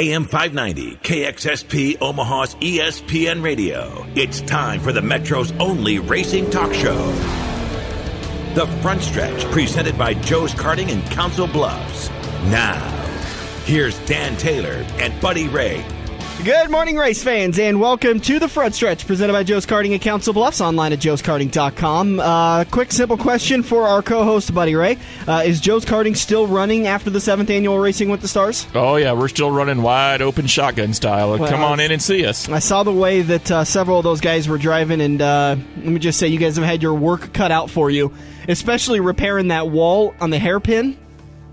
AM 590, KXSP Omaha's ESPN Radio. It's time for the Metro's only racing talk show. The Front Stretch, presented by Joe's Karting in Council Bluffs. Now, here's Dan Taylor and Buddy Ray. Good morning, race fans, and welcome to the Front Stretch, presented by Joe's Karting in Council Bluffs, online at joeskarting.com. Quick, simple question for our co-host, Buddy Ray. Is Joe's Karting still running after the 7th annual Racing with the Stars? Oh, yeah, we're still running wide open shotgun style. Well, come on in and see us. I saw the way that several of those guys were driving, and let me just say, you guys have had your work cut out for you, especially repairing that wall on the hairpin.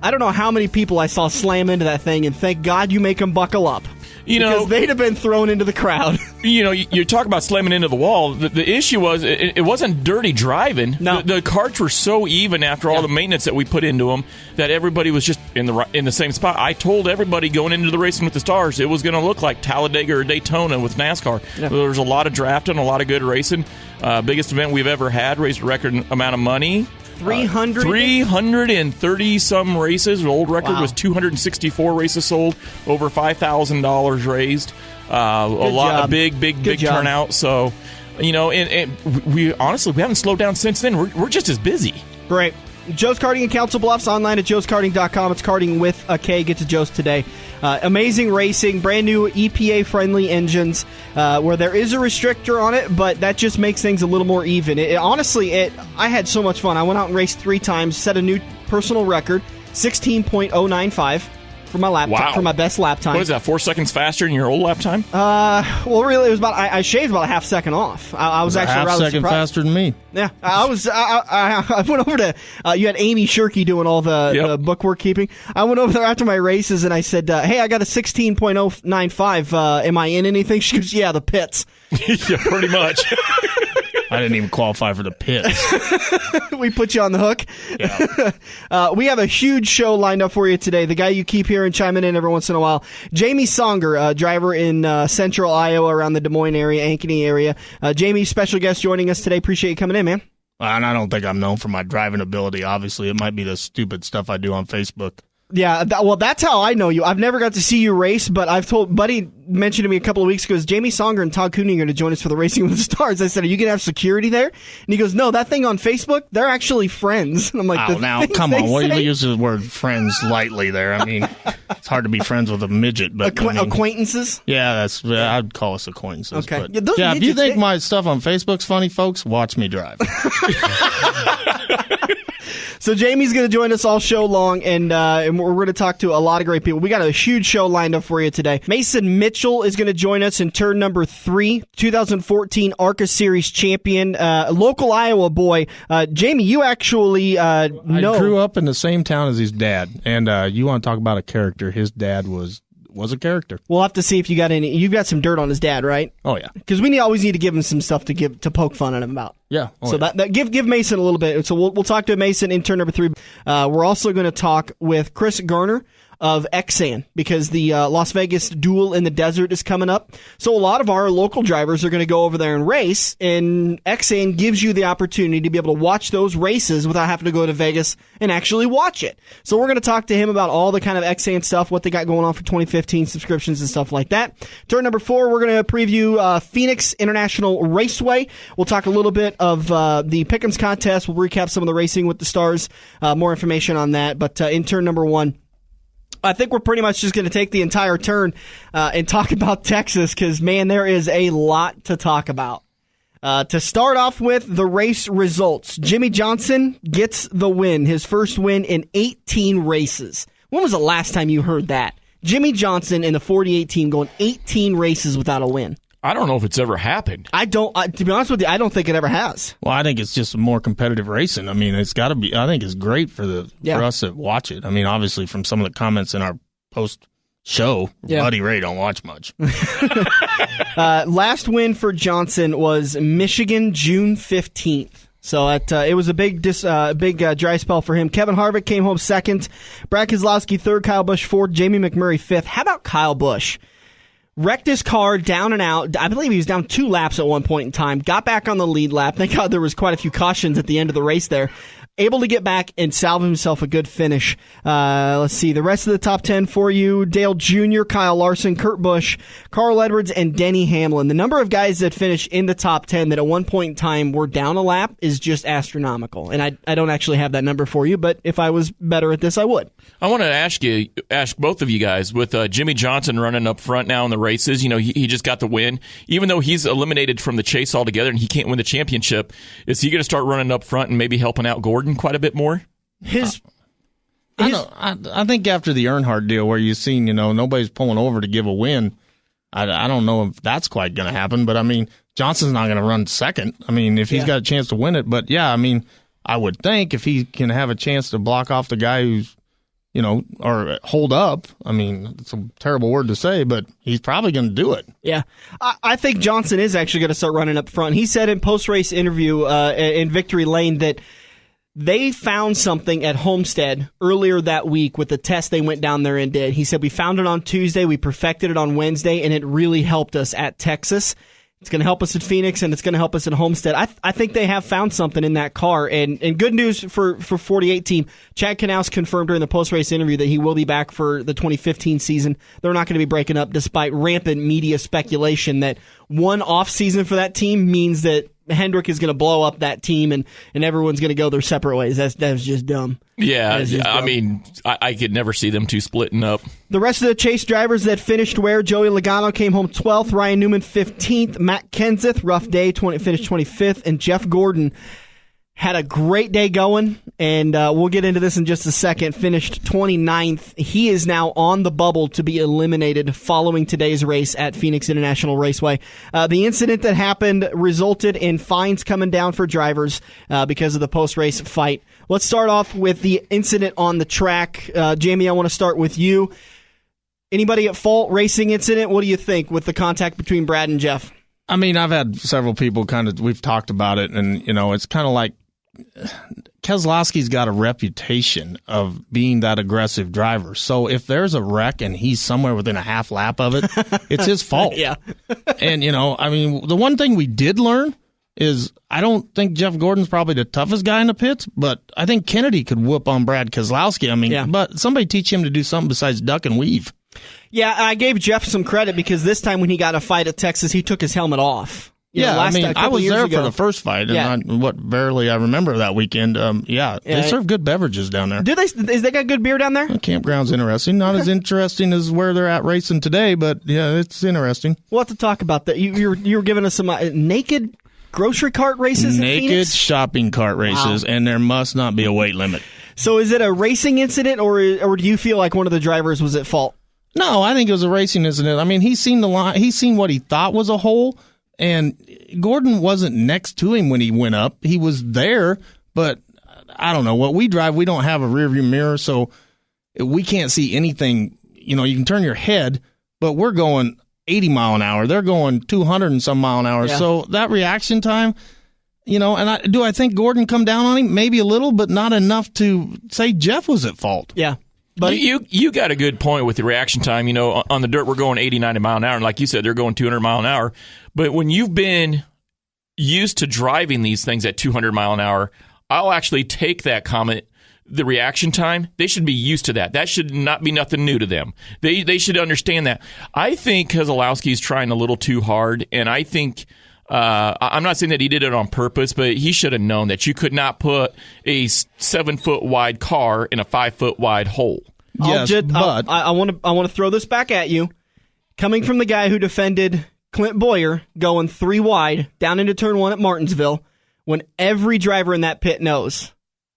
I don't know how many people I saw slam into that thing, and thank God you make them buckle up. Because they'd have been thrown into the crowd. You talk about slamming into the wall. The issue was it wasn't dirty driving. No. The carts were so even after all the maintenance that we put into them that everybody was just in the same spot. I told everybody going into the Racing with the Stars it was going to look like Talladega or Daytona with NASCAR. Yeah. There was a lot of drafting, a lot of good racing. Biggest event we've ever had, raised a record amount of money. 330-some races. The old record was 264 races sold, over $5,000 raised. A big turnout. So, and we honestly we haven't slowed down since then. We're just as busy. Great. Joe's Karting in Council Bluffs, online at joeskarting.com. It's karting with a K. Get to Joe's today. Amazing racing, brand new EPA-friendly engines where there is a restrictor on it, but that just makes things a little more even. I had so much fun. I went out and raced 3 times, set a new personal record, 16.095 for my lap for my best lap time. What is that, 4 seconds faster than your old lap time? Well, really, it was about I shaved about a half second off. I was actually rather surprised. Half second faster than me. Yeah, I went over to you had Amy Shirkey doing all the bookwork keeping. I went over there after my races and I said, "Hey, I got a 16.095. Am I in anything?" She goes, "Yeah, the pits." Yeah, pretty much. I didn't even qualify for the pits. We put you on the hook. Yeah. We have a huge show lined up for you today. The guy you keep hearing chiming in every once in a while, Jamie Songer, driver in central Iowa around the Des Moines area, Ankeny area. Jamie, special guest joining us today. Appreciate you coming in, man. And I don't think I'm known for my driving ability. Obviously, it might be the stupid stuff I do on Facebook. Yeah, that's how I know you. I've never got to see you race, but I've told Buddy mentioned to me a couple of weeks ago, Jamie Songer and Todd Cooney are going to join us for the Racing with the Stars. I said, "Are you going to have security there?" And he goes, "No, that thing on Facebook, they're actually friends." And I'm like, now come on, what do you use the word friends lightly there? I mean, it's hard to be friends with a midget, but acquaintances. Yeah, I'd call us acquaintances. Okay, but, if you think my stuff on Facebook's funny, folks, watch me drive. So Jamie's going to join us all show long, and we're going to talk to a lot of great people. We got a huge show lined up for you today. Mason Mitchell is going to join us in turn number 3, 2014 ARCA Series champion, local Iowa boy. Jamie, you actually know. I grew up in the same town as his dad, and you want to talk about a character. His dad was a character. We'll have to see if you got any. You've got some dirt on his dad, right? Oh yeah, because we always need to give him some stuff to poke fun at him about. Yeah. That give Mason a little bit. So we'll talk to Mason in turn number 3. We're also going to talk with Chris Graner of Xsan, because the Las Vegas Duel in the Desert is coming up. So a lot of our local drivers are going to go over there and race, and Xsan gives you the opportunity to be able to watch those races without having to go to Vegas and actually watch it. So we're going to talk to him about all the kind of Xsan stuff, what they got going on for 2015, subscriptions and stuff like that. Turn number 4, we're going to preview Phoenix International Raceway. We'll talk a little bit of the Pick'ems contest. We'll recap some of the Racing with the Stars, more information on that. But in turn number 1, I think we're pretty much just going to take the entire turn and talk about Texas, because, man, there is a lot to talk about. To start off with, the race results. Jimmie Johnson gets the win, his first win in 18 races. When was the last time you heard that? Jimmie Johnson in the 48 team going 18 races without a win. I don't know if it's ever happened. To be honest with you, I don't think it ever has. Well, I think it's just more competitive racing. I mean, it's got to be. I think it's great for us that watch it. I mean, obviously, from some of the comments in our post show, Buddy Ray don't watch much. Last win for Johnson was Michigan, June 15th. So it was a big dry spell for him. Kevin Harvick came home second. Brad Keselowski third. Kyle Busch fourth. Jamie McMurray fifth. How about Kyle Busch? Wrecked his car down and out. I believe he was down 2 laps at one point in time. Got back on the lead lap. Thank God there was quite a few cautions at the end of the race there. able to get back and salve himself a good finish. Let's see. The rest of the top 10 for you: Dale Jr., Kyle Larson, Kurt Busch, Carl Edwards, and Denny Hamlin. The number of guys that finished in the top 10 that at one point in time were down a lap is just astronomical. And I don't actually have that number for you, but if I was better at this, I would. I want to ask both of you guys, with Jimmy Johnson running up front now in the races, he just got the win. Even though he's eliminated from the chase altogether and he can't win the championship, is he going to start running up front and maybe helping out Gordon quite a bit more? I think after the Earnhardt deal where you've seen, nobody's pulling over to give a win, I don't know if that's quite going to happen. But, Johnson's not going to run second. If he's got a chance to win it. But, yeah, I would think if he can have a chance to block off the guy who's, or hold up. It's a terrible word to say, but he's probably going to do it. Yeah. I think Johnson is actually going to start running up front. He said in post-race interview in Victory Lane that they found something at Homestead earlier that week with the test they went down there and did. He said, we found it on Tuesday, we perfected it on Wednesday, and it really helped us at Texas. It's going to help us at Phoenix, and it's going to help us at Homestead. I think they have found something in that car. And good news for 48 team. Chad Knaus confirmed during the post-race interview that he will be back for the 2015 season. They're not going to be breaking up despite rampant media speculation that one off season for that team means that Hendrick is going to blow up that team and everyone's going to go their separate ways. That's just dumb. Yeah, I could never see them two splitting up. The rest of the chase drivers that finished where Joey Logano came home 12th, Ryan Newman 15th, Matt Kenseth, rough day, finished 25th, and Jeff Gordon had a great day going, and we'll get into this in just a second, finished 29th. He is now on the bubble to be eliminated following today's race at Phoenix International Raceway. The incident that happened resulted in fines coming down for drivers because of the post-race fight. Let's start off with the incident on the track. Jamie, I want to start with you. Anybody at fault, racing incident? What do you think with the contact between Brad and Jeff? I've had several people we've talked about it, and, it's kind of like Keselowski's got a reputation of being that aggressive driver. So if there's a wreck and he's somewhere within a half lap of it, it's his fault. Yeah. And, the one thing we did learn is I don't think Jeff Gordon's probably the toughest guy in the pits, but I think Kennedy could whoop on Brad Keselowski. But somebody teach him to do something besides duck and weave. Yeah, I gave Jeff some credit because this time when he got a fight at Texas, he took his helmet off. I was there for the first fight, and barely I remember that weekend. They serve good beverages down there. Do they? Is they got good beer down there? The campground's interesting. Not as interesting as where they're at racing today, but yeah, it's interesting. We'll have to talk about that. You were giving us some naked grocery cart races. Naked shopping cart races, and there must not be a weight limit. So is it a racing incident, or do you feel like one of the drivers was at fault? No, I think it was a racing incident. He's seen the line. He's seen what he thought was a hole. And Gordon wasn't next to him when he went up. He was there, but I don't know. What we drive, we don't have a rearview mirror, so we can't see anything. You can turn your head, but we're going 80 mile an hour. They're going 200 and some mile an hour. Yeah. So that reaction time, and I think Gordon come down on him? Maybe a little, but not enough to say Jeff was at fault. Yeah. But you got a good point with the reaction time. On the dirt, we're going 80, 90 mile an hour. And like you said, they're going 200 mile an hour. But when you've been used to driving these things at 200 mile an hour, I'll actually take that comment, the reaction time. They should be used to that. That should not be nothing new to them. They should understand that. I think Keselowski's trying a little too hard, and I think I'm not saying that he did it on purpose, but he should have known that you could not put a 7-foot wide car in a 5-foot wide hole. Yes, but I want to throw this back at you. Coming from the guy who defended Clint Boyer going 3 wide down into turn 1 at Martinsville, when every driver in that pit knows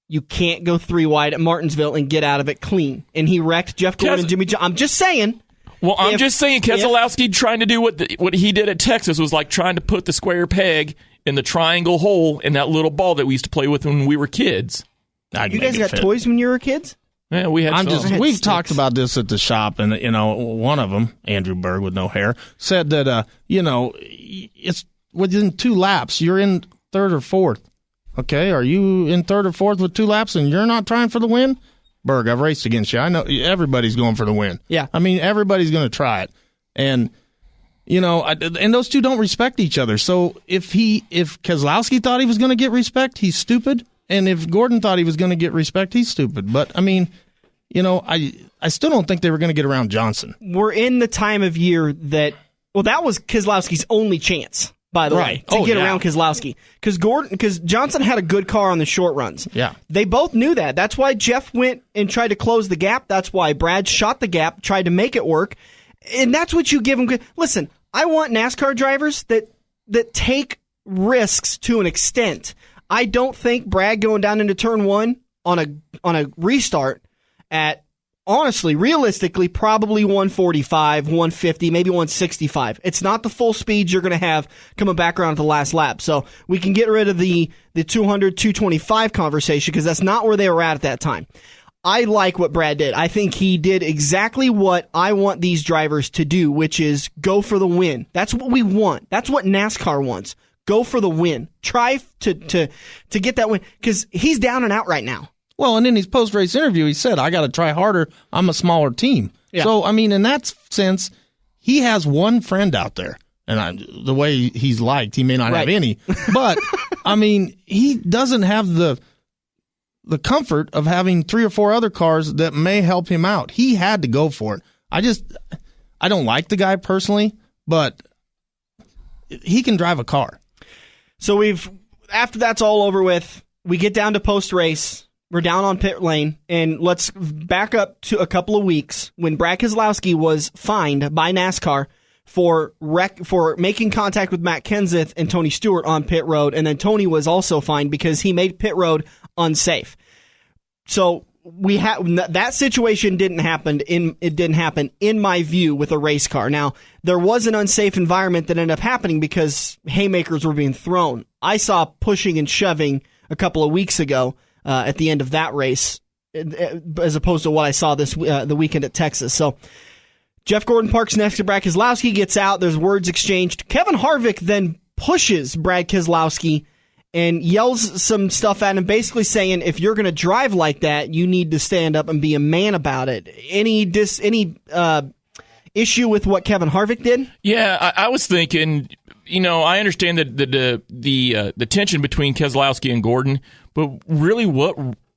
you can't go 3 wide at Martinsville and get out of it clean. And he wrecked Jeff Gordon and Jimmy Johnson. I'm just saying. Well, I'm just saying Keselowski trying to do what he did at Texas was like trying to put the square peg in the triangle hole in that little ball that we used to play with when we were kids. You guys got toys when you were kids? Yeah, we had. We've talked about this at the shop, and one of them, Andrew Berg with no hair, said that it's within 2 laps. You're in 3rd or 4th. Okay, are you in 3rd or 4th with 2 laps, and you're not trying for the win? Berg, I've raced against you. I know everybody's going for the win. Yeah, everybody's going to try it, and and those two don't respect each other. So if Keselowski thought he was going to get respect, he's stupid. And if Gordon thought he was going to get respect, he's stupid. But, I mean, you know, I still don't think they were going to get around Johnson. We're in the time of year that was Keselowski's only chance, by the way, to get around Keselowski. Because Johnson had a good car on the short runs. Yeah. They both knew that. That's why Jeff went and tried to close the gap. That's why Brad shot the gap, tried to make it work. And that's what you give them. Listen, I want NASCAR drivers that take risks to an extent. I don't think Brad going down into turn one on a restart at, honestly, realistically, probably 145, 150, maybe 165. It's not the full speed you're going to have coming back around at the last lap. So we can get rid of the 200, 225 conversation because that's not where they were at that time. I like what Brad did. I think he did exactly what I want these drivers to do, which is go for the win. That's what we want. That's what NASCAR wants. Go for the win. Try to get that win because he's down and out right now. Well, and in his post-race interview, he said, I got to try harder. I'm a smaller team. Yeah. So, I mean, in that sense, he has one friend out there. And the way he's liked, he may not have any. But, I mean, he doesn't have the comfort of having 3 or 4 other cars that may help him out. He had to go for it. I don't like the guy personally, but he can drive a car. So after that's all over with, we get down to post-race. We're down on pit lane, and let's back up to a couple of weeks when Brad Keselowski was fined by NASCAR for making contact with Matt Kenseth and Tony Stewart on pit road, and then Tony was also fined because he made pit road unsafe. So that situation didn't happen. It didn't happen in my view with a race car. Now there was an unsafe environment that ended up happening because haymakers were being thrown. I saw pushing and shoving a couple of weeks ago at the end of that race, as opposed to what I saw the weekend at Texas. So Jeff Gordon parks next to Brad Keselowski, gets out. There's words exchanged. Kevin Harvick then pushes Brad Keselowski and yells some stuff at him, basically saying, if you're going to drive like that, you need to stand up and be a man about it. Any issue with what Kevin Harvick did? Yeah, I was thinking, you know, I understand the tension between Keselowski and Gordon, but really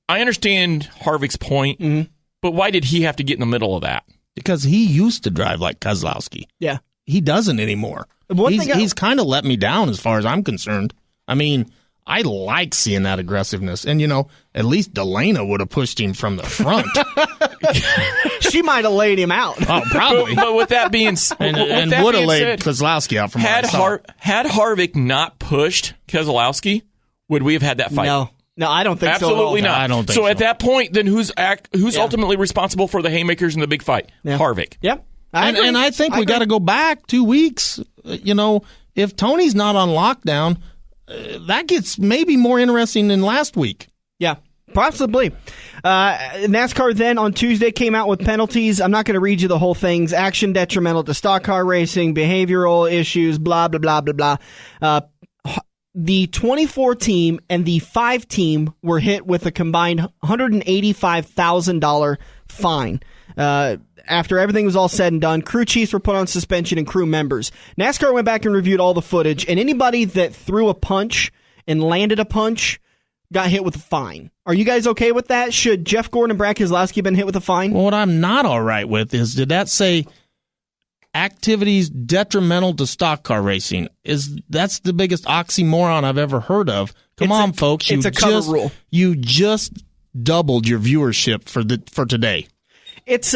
I understand Harvick's point, but why did he have to get in the middle of that? Because he used to drive like Keselowski. Yeah. He doesn't anymore. He's kind of let me down as far as I'm concerned. I mean, I like seeing that aggressiveness. And, you know, at least Delana would have pushed him from the front. She might have laid him out. Oh, probably. But with that being said, and would have laid Keselowski out from had Harvick not pushed Keselowski, would we have had that fight? No, I don't think Absolutely so. Not. I don't think so. At that point, then who's ultimately responsible for the haymakers in the big fight? Yeah. Harvick. Yep. And I think we got to go back 2 weeks. You know, if Tony's not on lockdown, that gets maybe more interesting than last week. Yeah, possibly. NASCAR then on Tuesday came out with penalties. I'm not going to read you the whole things. Action detrimental to stock car racing, behavioral issues, blah, blah, blah, blah, blah. The 24 team and the 5 team were hit with a combined $185,000 fine. After everything was all said and done, crew chiefs were put on suspension and crew members. NASCAR went back and reviewed all the footage, and anybody that threw a punch and landed a punch got hit with a fine. Are you guys okay with that? Should Jeff Gordon and Brad Keselowski have been hit with a fine? Well, what I'm not all right with is, did that say activities detrimental to stock car racing? That's the biggest oxymoron I've ever heard of. Come on, folks. It's a cover rule. You just doubled your viewership for today. It's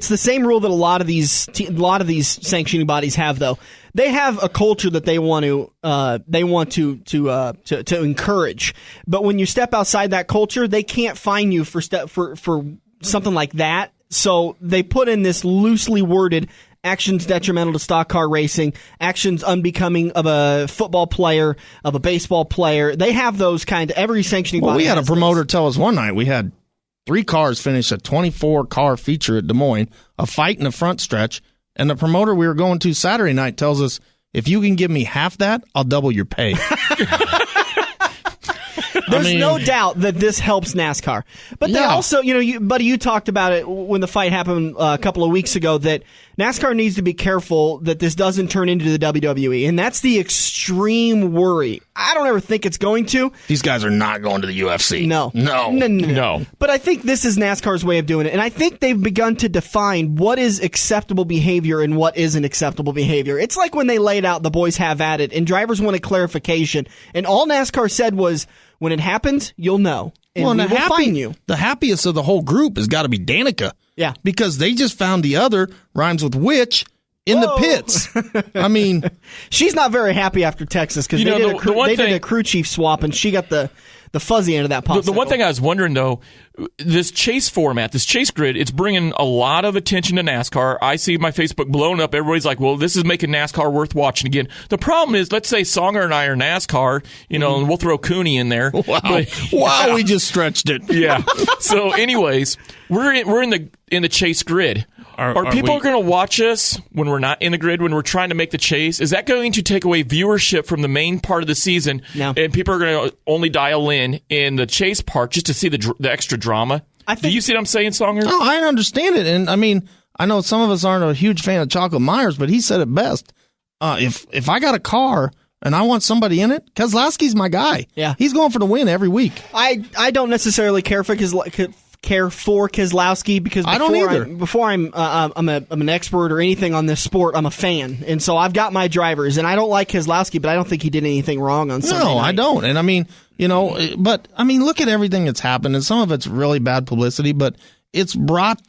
the same rule that a lot of these sanctioning bodies have, though. They have a culture that they want to encourage. But when you step outside that culture, they can't fine you for something like that. So they put in this loosely worded actions detrimental to stock car racing, actions unbecoming of a football player, of a baseball player. They have those kind of every sanctioning body. We had a promoter tell us one night we had 3 cars finish a 24-car feature at Des Moines, a fight in the front stretch, and the promoter we were going to Saturday night tells us, if you can give me half that, I'll double your pay. There's no doubt that this helps NASCAR. But they also, Buddy, you talked about it when the fight happened a couple of weeks ago, that NASCAR needs to be careful that this doesn't turn into the WWE. And that's the extreme worry. I don't ever think it's going to. These guys are not going to the UFC. No. But I think this is NASCAR's way of doing it. And I think they've begun to define what is acceptable behavior and what isn't acceptable behavior. It's like when they laid out the boys have at it, and drivers wanted clarification. And all NASCAR said was, when it happens, you'll know. And we will fine you. The happiest of the whole group has got to be Danica. Yeah. Because they just found the other, rhymes with which, in the pits. I mean, she's not very happy after Texas because they did a crew chief swap, and she got the fuzzy end of that popsicle. The one thing I was wondering, though, this chase format, this chase grid, it's bringing a lot of attention to NASCAR. I see my Facebook blowing up. Everybody's like, well, this is making NASCAR worth watching again. The problem is, let's say Songer and I are NASCAR, and we'll throw Cooney in there. Wow, we just stretched it. Yeah. So anyways, we're in the chase grid. Are people going to watch us when we're not in the grid, when we're trying to make the chase? Is that going to take away viewership from the main part of the season? No. And people are going to only dial in the chase part just to see the extra drama? Do you see what I'm saying, Songer? No, I understand it. And I mean, I know some of us aren't a huge fan of Chocolate Myers, but he said it best. If I got a car and I want somebody in it, Keselowski's my guy. Yeah. He's going for the win every week. I don't necessarily care for Keselowski because I don't either. Before I'm an expert or anything on this sport, I'm a fan, and so I've got my drivers, and I don't like Keselowski, but I don't think he did anything wrong on Sunday night. No, I don't, and I mean, but I mean, look at everything that's happened, and some of it's really bad publicity, but it's brought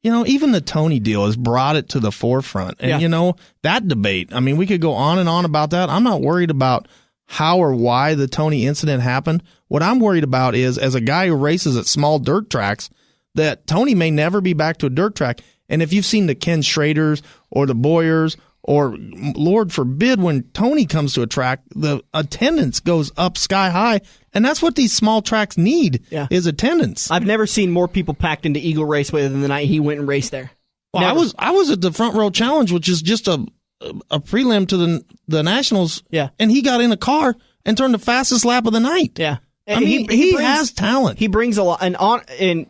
even the Tony deal has brought it to the forefront, and that debate. I mean, we could go on and on about that. I'm not worried about how or why the Tony incident happened. What I'm worried about is, as a guy who races at small dirt tracks, that Tony may never be back to a dirt track. And if you've seen the Ken Schraders or the Boyers, or Lord forbid, when Tony comes to a track, the attendance goes up sky high. And that's what these small tracks need, is attendance. I've never seen more people packed into Eagle Raceway than the night he went and raced there. Well, I was at the Front Row Challenge, which is just a prelim to the Nationals. Yeah. And he got in a car and turned the fastest lap of the night. Yeah. I mean, he has talent. He brings a lot, and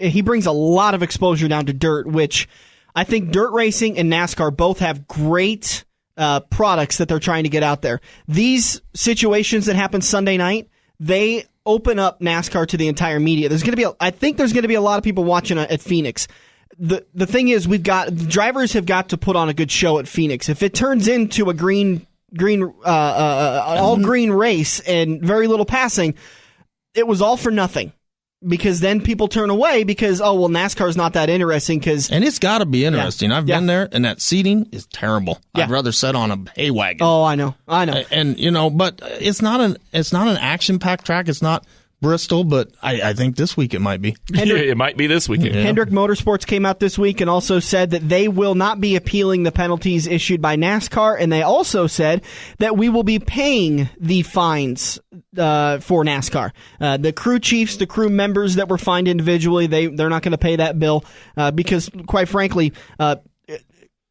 he brings a lot of exposure down to dirt, which I think dirt racing and NASCAR both have great products that they're trying to get out there. These situations that happen Sunday night, they open up NASCAR to the entire media. I think there's going to be a lot of people watching at Phoenix. The thing is, drivers have got to put on a good show at Phoenix. If it turns into a all green race and very little passing, it was all for nothing, because then people turn away because, NASCAR's not that interesting. And it's got to be interesting. I've been there, and that seating is terrible. Yeah. I'd rather sit on a hay wagon. Oh, I know. And but it's not an action-packed track. It's not Bristol, but I think this week it might be. It might be this weekend. Yeah. Hendrick Motorsports came out this week and also said that they will not be appealing the penalties issued by NASCAR, and they also said that we will be paying the fines for NASCAR. The crew chiefs, the crew members that were fined individually, they're not going to pay that bill because, quite frankly,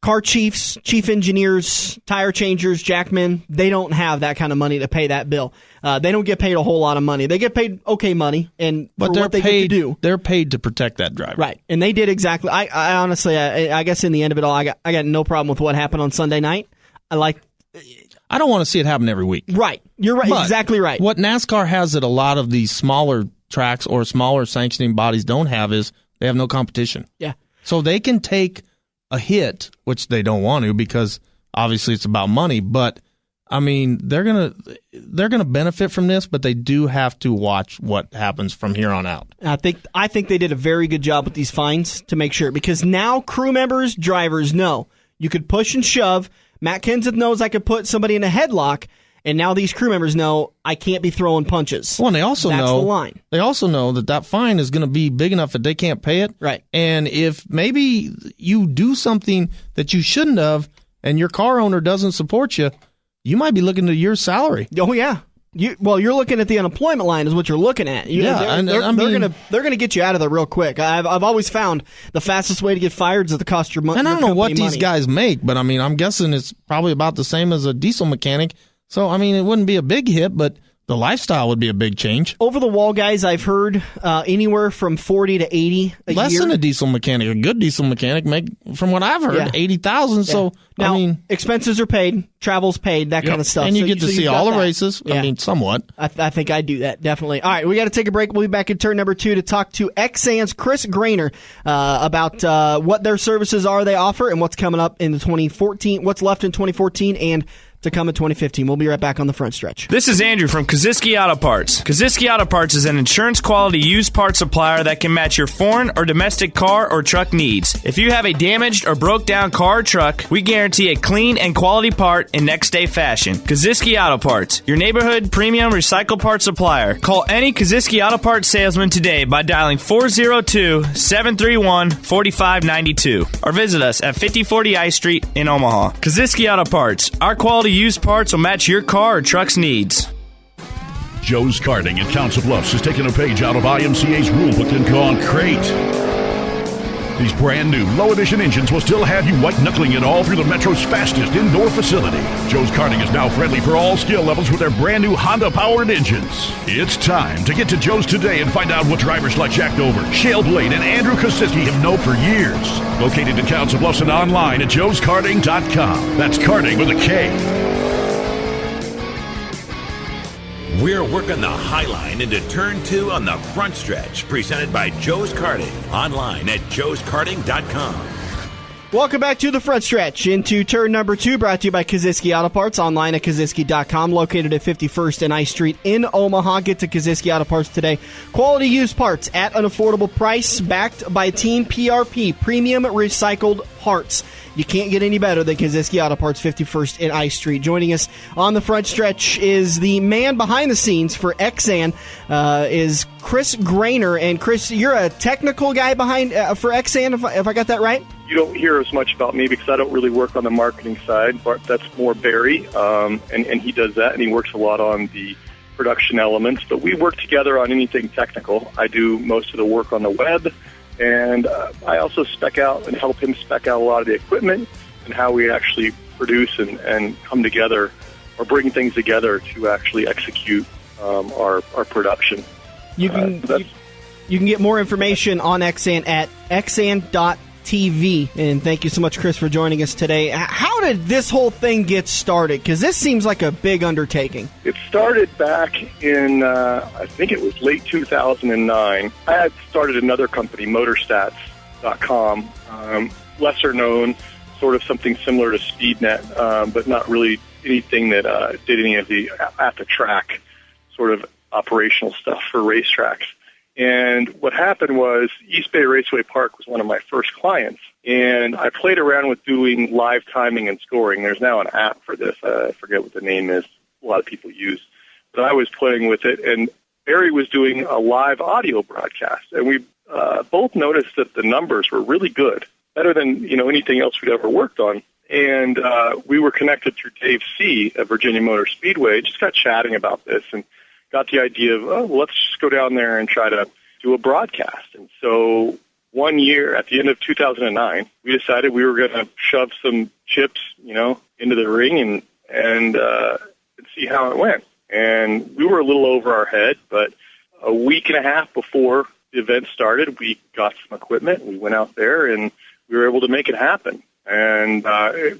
car chiefs, chief engineers, tire changers, jackmen, they don't have that kind of money to pay that bill. They don't get paid a whole lot of money. They get paid okay money, but they're what they paid, get to do. They're paid to protect that driver. Right, and they did exactly. I honestly, I guess in the end of it all, I got no problem with what happened on Sunday night. I don't want to see it happen every week. Right, you're right, but exactly right. What NASCAR has that a lot of these smaller tracks or smaller sanctioning bodies don't have is they have no competition. Yeah, so they can take a hit, which they don't want to because obviously it's about money, but I mean they're gonna benefit from this, but they do have to watch what happens from here on out. I think they did a very good job with these fines to make sure, because now crew members, drivers know you could push and shove. Matt Kenseth knows I could put somebody in a headlock, and now these crew members know I can't be throwing punches. Well, and they also That's know the line. They also know that fine is going to be big enough that they can't pay it. Right. And if maybe you do something that you shouldn't have, and your car owner doesn't support you, you might be looking at your salary. Oh yeah. You're looking at the unemployment line is what you're looking at. They're gonna get you out of there real quick. I've always found the fastest way to get fired is at the cost of your money. And I don't know what these guys make, but I mean, I'm guessing it's probably about the same as a diesel mechanic. So I mean, it wouldn't be a big hit, but the lifestyle would be a big change. Over the wall guys, I've heard anywhere from 40 to 80 a Less year. than a diesel mechanic. A good diesel mechanic make, from what I've heard, 80,000. So now, I mean, expenses are paid, travel's paid, that kind of stuff. And you get to see all the races. Yeah. I mean, somewhat. I think I'd do that, definitely. All right, we got to take a break. We'll be back in turn number 2 to talk to Xsan's Chris Graner about what their services are they offer and what's coming up in the 2014, what's left in 2014 and to come in 2015. We'll be right back on the front stretch. This is Andrew from Kaziski Auto Parts. Kaziski Auto Parts is an insurance-quality used parts supplier that can match your foreign or domestic car or truck needs. If you have a damaged or broke-down car or truck, we guarantee a clean and quality part in next-day fashion. Kaziski Auto Parts, your neighborhood premium recycled parts supplier. Call any Kaziski Auto Parts salesman today by dialing 402-731-4592 or visit us at 5040 I Street in Omaha. Kaziski Auto Parts, our quality used parts will match your car or truck's needs. Joe's Karting in Council Bluffs has taken a page out of IMCA's rulebook and gone great. These brand new low emission engines will still have you white knuckling it all through the Metro's fastest indoor facility. Joe's Karting is now friendly for all skill levels with their brand new Honda powered engines. It's time to get to Joe's today and find out what drivers like Jack Dover, Shale Blade, and Andrew Kosiski have known for years. Located in Council Bluffs and online at joeskarting.com. That's karting with a K. We're working the high line into turn 2 on the front stretch, presented by Joe's Karting, online at joeskarting.com. Welcome back to the front stretch into turn number 2, brought to you by Kaziski Auto Parts, online at kaziski.com, located at 51st and I Street in Omaha. Get to Kaziski Auto Parts today. Quality used parts at an affordable price, backed by Team PRP, premium recycled parts. You can't get any better than Kaziski Auto Parts, 51st and I Street. Joining us on the front stretch is the man behind the scenes for Xsan, is Chris Graner. And Chris, you're a technical guy behind for Xsan, if I got that right? You don't hear as much about me because I don't really work on the marketing side, but that's more Barry, and he does that, and he works a lot on the production elements. But we work together on anything technical. I do most of the work on the web, and I also spec out and help him spec out a lot of the equipment and how we actually produce and come together or bring things together to actually execute our production. You can get more information on Xsan at xsan.TV. And thank you so much, Chris, for joining us today. How did this whole thing get started? Because this seems like a big undertaking. It started back in, I think it was late 2009. I had started another company, motorstats.com, lesser known, sort of something similar to SpeedNet, but not really anything that did any of the at-the-track sort of operational stuff for racetracks. And what happened was East Bay Raceway Park was one of my first clients, and I played around with doing live timing and scoring. There's now an app for this. I forget what the name is. A lot of people use. But I was playing with it, and Barry was doing a live audio broadcast, and we both noticed that the numbers were really good, better than anything else we'd ever worked on. And we were connected through Dave C. at Virginia Motor Speedway, just got chatting about this, and got the idea of, let's just go down there and try to do a broadcast. And so one year, at the end of 2009, we decided we were going to shove some chips, into the ring and see how it went. And we were a little over our head, but a week and a half before the event started, we got some equipment. We went out there and we were able to make it happen. And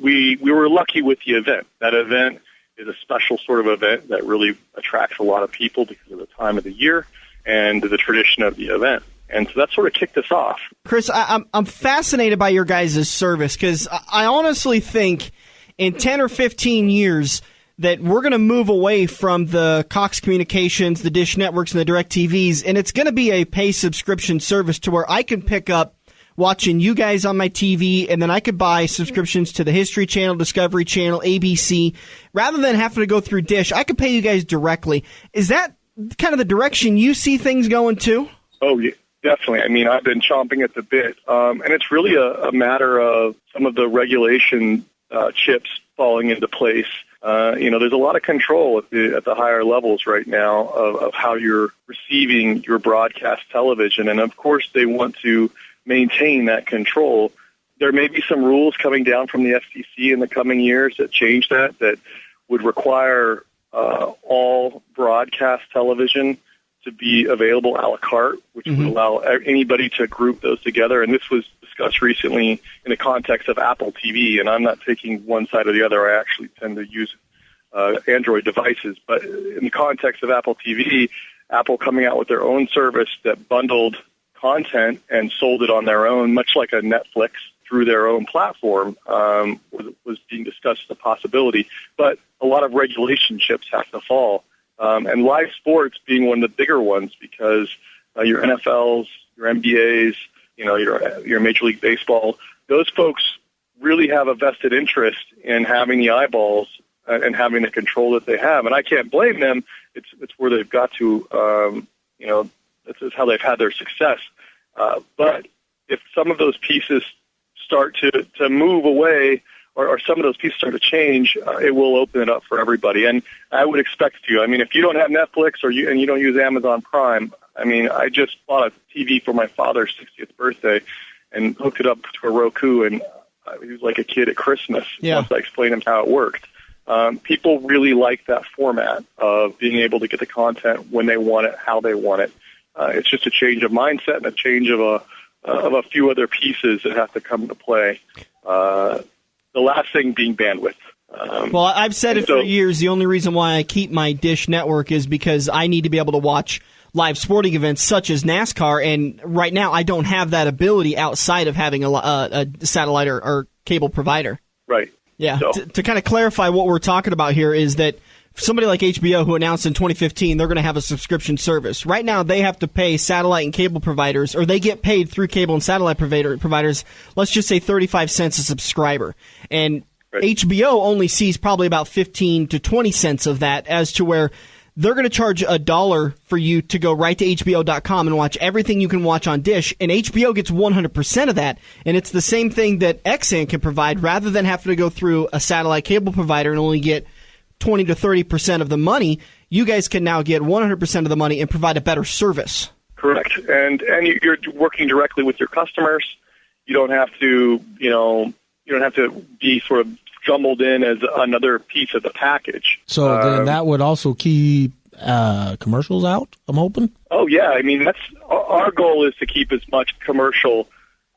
we were lucky with the event. That event is a special sort of event that really attracts a lot of people because of the time of the year and the tradition of the event. And so that sort of kicked us off. Chris, I'm fascinated by your guys' service because I honestly think in 10 or 15 years that we're going to move away from the Cox Communications, the Dish Networks, and the DirecTVs, and it's going to be a pay subscription service to where I can pick up watching you guys on my TV, and then I could buy subscriptions to the History Channel, Discovery Channel, ABC. Rather than having to go through Dish, I could pay you guys directly. Is that kind of the direction you see things going to? Oh, yeah, definitely. I mean, I've been chomping at the bit, and it's really a matter of some of the regulation chips falling into place. There's a lot of control at the higher levels right now of how you're receiving your broadcast television, and of course they want to maintain that control. There may be some rules coming down from the FCC in the coming years that change that would require all broadcast television to be available a la carte, which would allow anybody to group those together. And this was discussed recently in the context of Apple TV, and I'm not taking one side or the other. I actually tend to use Android devices. But in the context of Apple TV, Apple coming out with their own service that bundled content and sold it on their own, much like a Netflix through their own platform, was being discussed as a possibility. But a lot of regulation chips have to fall. And live sports being one of the bigger ones, because your NFLs, your NBAs, your Major League Baseball, those folks really have a vested interest in having the eyeballs and having the control that they have. And I can't blame them. It's where they've got to, this is how they've had their success. But if some of those pieces start to move away, or some of those pieces start to change, it will open it up for everybody. And I would expect to. I mean, if you don't have Netflix and you don't use Amazon Prime, I mean, I just bought a TV for my father's 60th birthday and hooked it up to a Roku, and he was like a kid at Christmas once I explained him how it worked. People really like that format of being able to get the content when they want it, how they want it. It's just a change of mindset and a change of a few other pieces that have to come into play. The last thing being bandwidth. Well, I've said it for years. The only reason why I keep my Dish network is because I need to be able to watch live sporting events such as NASCAR, and right now I don't have that ability outside of having a satellite or cable provider. Right. Yeah. So. To kind of clarify what we're talking about here is that somebody like HBO, who announced in 2015 they're going to have a subscription service. Right now, they have to pay satellite and cable providers, or they get paid through cable and satellite providers, let's just say 35 cents a subscriber. And HBO only sees probably about 15 to 20 cents of that, as to where they're going to charge $1 for you to go right to HBO.com and watch everything you can watch on Dish, and HBO gets 100% of that. And it's the same thing that Xsan can provide, rather than having to go through a satellite cable provider and only get 20 to 30% of the money. You guys can now get 100% of the money and provide a better service. Correct. And you're working directly with your customers. You don't have to, be sort of jumbled in as another piece of the package. So then that would also keep commercials out, I'm hoping? Oh, yeah. I mean, that's our goal is to keep as much commercial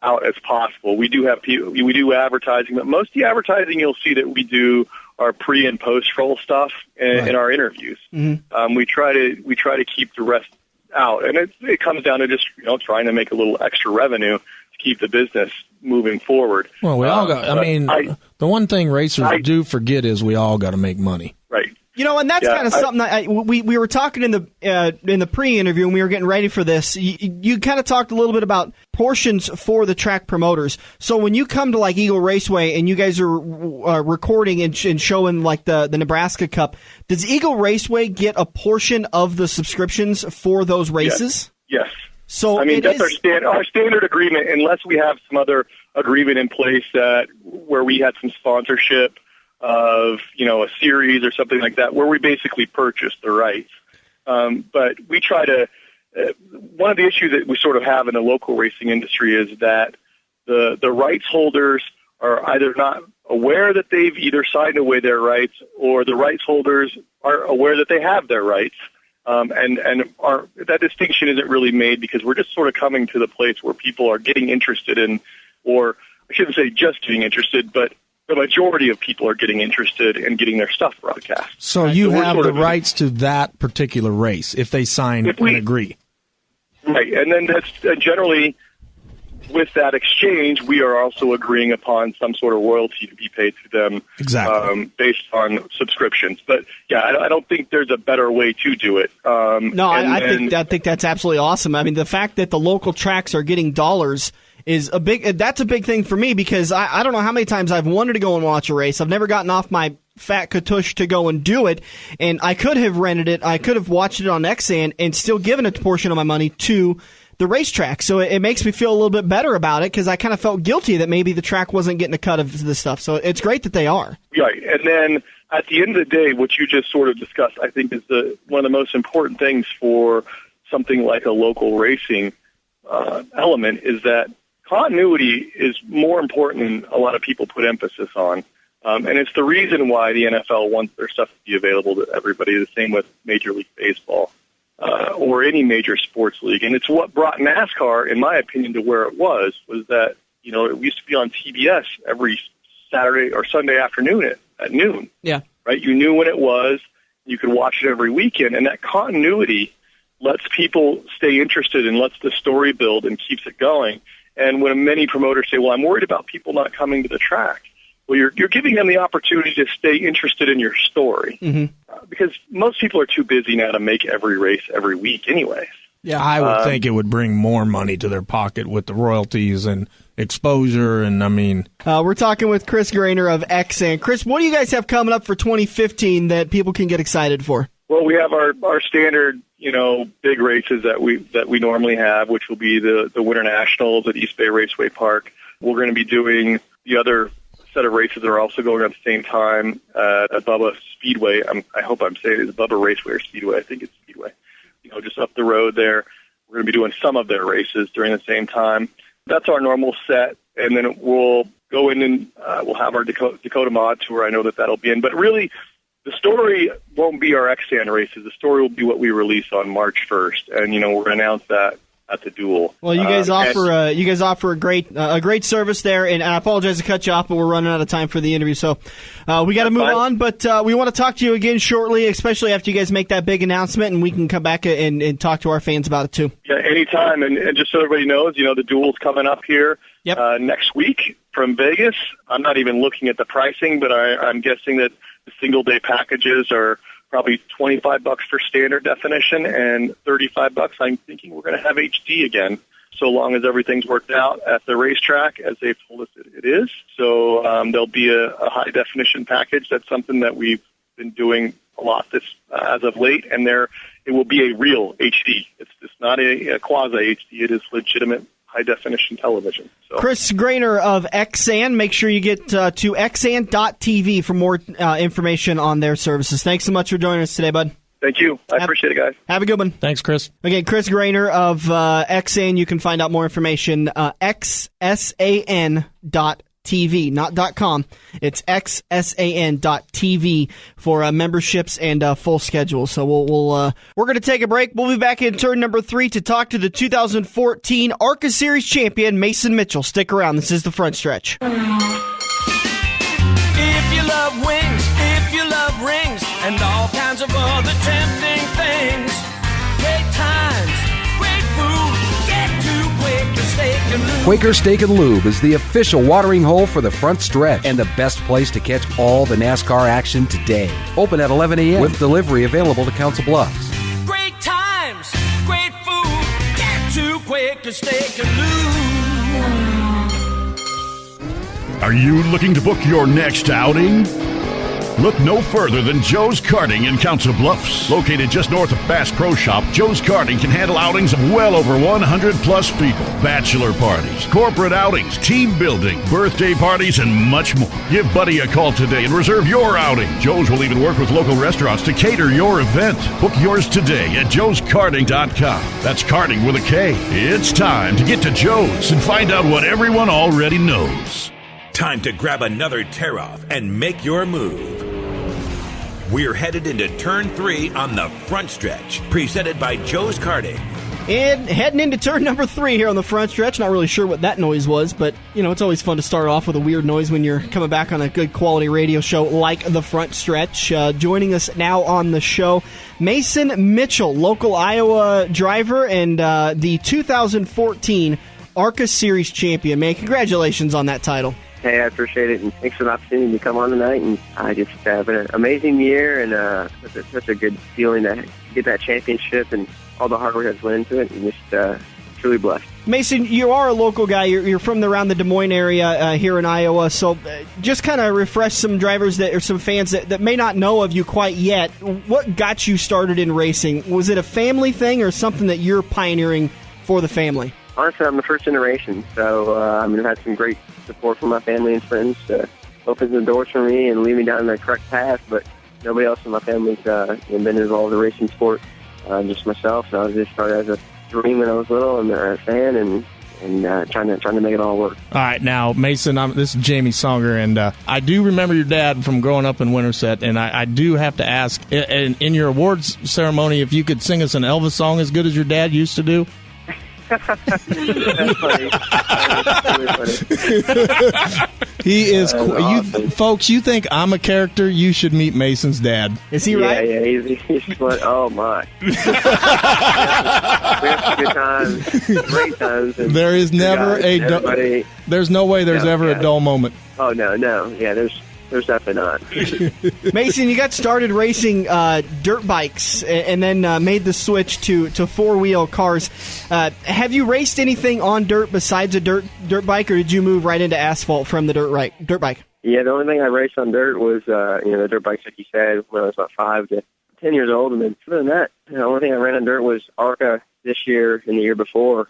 out as possible. We do advertising, but most of the advertising you'll see that we do our pre and post roll stuff in our interviews. Mm-hmm. We try to keep the rest out, and it comes down to just trying to make a little extra revenue to keep the business moving forward. Well, we all got. The one thing racers do forget is we all got to make money. Right. And that's kind of something that we were talking in the pre-interview, and we were getting ready for this. You kind of talked a little bit about portions for the track promoters. So when you come to like Eagle Raceway and you guys are recording and showing like the Nebraska Cup, does Eagle Raceway get a portion of the subscriptions for those races? Yes. So I mean, that's our standard agreement, unless we have some other agreement in place where we had some sponsorship of a series or something like that, where we basically purchase the rights. But we try to. One of the issues that we sort of have in the local racing industry is that the rights holders are either not aware that they've either signed away their rights, or the rights holders are aware that they have their rights. And that distinction isn't really made, because we're just sort of coming to the place where people are getting interested in, or I shouldn't say just getting interested, but the majority of people are getting interested in getting their stuff broadcast. So you have the rights to that particular race if they sign and agree. Right, and then that's generally, with that exchange, we are also agreeing upon some sort of royalty to be paid to them, based on subscriptions. But yeah, I don't think there's a better way to do it. I think that's absolutely awesome. I mean, the fact that the local tracks are getting dollars is that's a big thing for me, because I don't know how many times I've wanted to go and watch a race. I've never gotten off my fat katush to go and do it, and I could have rented it. I could have watched it on Xsan and still given a portion of my money to the racetrack. So it makes me feel a little bit better about it, because I kind of felt guilty that maybe the track wasn't getting a cut of this stuff. So it's great that they are. Right, and then at the end of the day, what you just sort of discussed, I think, is one of the most important things for something like a local racing element, is that continuity is more important than a lot of people put emphasis on. And it's the reason why the NFL wants their stuff to be available to everybody, the same with Major League Baseball or any major sports league. And it's what brought NASCAR, in my opinion, to where it was that, it used to be on TBS every Saturday or Sunday afternoon at noon. Yeah. Right? You knew when it was. You could watch it every weekend. And that continuity lets people stay interested and lets the story build and keeps it going. And when many promoters say, well, I'm worried about people not coming to the track, well, you're giving them the opportunity to stay interested in your story because most people are too busy now to make every race every week anyways. Yeah, I would think it would bring more money to their pocket with the royalties and exposure. And I mean, we're talking with Chris Graner of Xsan. Chris, what do you guys have coming up for 2015 that people can get excited for? Well, we have our standard, big races that we normally have, which will be the Winter Nationals at East Bay Raceway Park. We're going to be doing the other set of races that are also going on at the same time at Bubba Speedway. I hope I'm saying it's Bubba Raceway or Speedway. I think it's Speedway. Just up the road there. We're going to be doing some of their races during the same time. That's our normal set, and then we'll go in and we'll have our Dakota Mod Tour. I know that'll be in, but really the story won't be our Xsan races. The story will be what we release on March 1st, and we're going to announce that at the Duel. Well, you guys offer a great service there, and I apologize to cut you off, but we're running out of time for the interview, so we got to move on. But we want to talk to you again shortly, especially after you guys make that big announcement, and we can come back and talk to our fans about it too. Yeah, anytime. And just so everybody knows, the Duel's coming up here next week from Vegas. I'm not even looking at the pricing, but I'm guessing that the single-day packages are probably $25 for standard definition and $35. I'm thinking we're going to have HD again, so long as everything's worked out at the racetrack, as they've told us it is. So there'll be a high-definition package. That's something that we've been doing a lot as of late, and it will be a real HD. It's not a quasi-HD. It is legitimate high-definition television. So. Chris Graner of Xsan. Make sure you get to xsan.tv for more information on their services. Thanks so much for joining us today, bud. Thank you. I appreciate it, guys. Have a good one. Thanks, Chris. Again, Chris Graner of Xsan. You can find out more information, xsan.tv, not .com. It's xsan.tv for memberships and full schedule. So we're going to take a break. We'll be back in turn number 3 to talk to the 2014 ARCA Series champion, Mason Mitchell. Stick around. This is the Front Stretch. If you love wings, if you love rings, and all kinds of other tempting things, great times, great food, get to Quaker Steak and Lube. Quaker Steak and Lube is the official watering hole for the Front Stretch and the best place to catch all the NASCAR action today. Open at 11 a.m. with delivery available to Council Bluffs. Great times, great food, get to Quaker Steak and Lube. Are you looking to book your next outing? Look no further than Joe's Karting in Council Bluffs. Located just north of Bass Pro Shop, Joe's Karting can handle outings of well over 100-plus people. Bachelor parties, corporate outings, team building, birthday parties, and much more. Give Buddy a call today and reserve your outing. Joe's will even work with local restaurants to cater your event. Book yours today at joeskarting.com. That's karting with a K. It's time to get to Joe's and find out what everyone already knows. Time to grab another tear-off and make your move. We're headed into Turn 3 on the Front Stretch, presented by Joe's Karting. And heading into turn number 3 here on the Front Stretch. Not really sure what that noise was, but, it's always fun to start off with a weird noise when you're coming back on a good quality radio show like the Front Stretch. Joining us now on the show, Mason Mitchell, local Iowa driver and the 2014 ARCA Series champion. Man, congratulations on that title. Hey, I appreciate it, and thanks for the opportunity to come on tonight. And I just have an amazing year, and such a good feeling to get that championship and all the hard work that's went into it, and just truly blessed. Mason, you are a local guy. You're from around the Des Moines area here in Iowa, so just kind of refresh some drivers or some fans that may not know of you quite yet. What got you started in racing? Was it a family thing or something that you're pioneering for the family? Honestly, I'm the first generation, so I've had some great support from my family and friends to open the doors for me and lead me down the correct path, but nobody else in my family's been involved in the racing sport, just myself. So I was just started as a dream when I was little and a fan, and and trying to make it all work. All right, now, Mason, this is Jamie Songer, and I do remember your dad from growing up in Winterset, and I do have to ask, in your awards ceremony, if you could sing us an Elvis song as good as your dad used to do? That's funny. That's really funny. He is. Awesome. Folks, you think I'm a character? You should meet Mason's dad. Is he right? Yeah, he's fun. Oh my! We have good times, great times. And there is never everybody. There's no way there's ever a dull moment. Oh no, yeah. There's definitely not. Mason, you got started racing dirt bikes and then made the switch to four-wheel cars. Have you raced anything on dirt besides a dirt bike, or did you move right into asphalt from the dirt bike? Yeah, the only thing I raced on dirt was the dirt bikes, like you said, when I was about 5 to 10 years old. And then other than that, the only thing I ran on dirt was ARCA this year and the year before.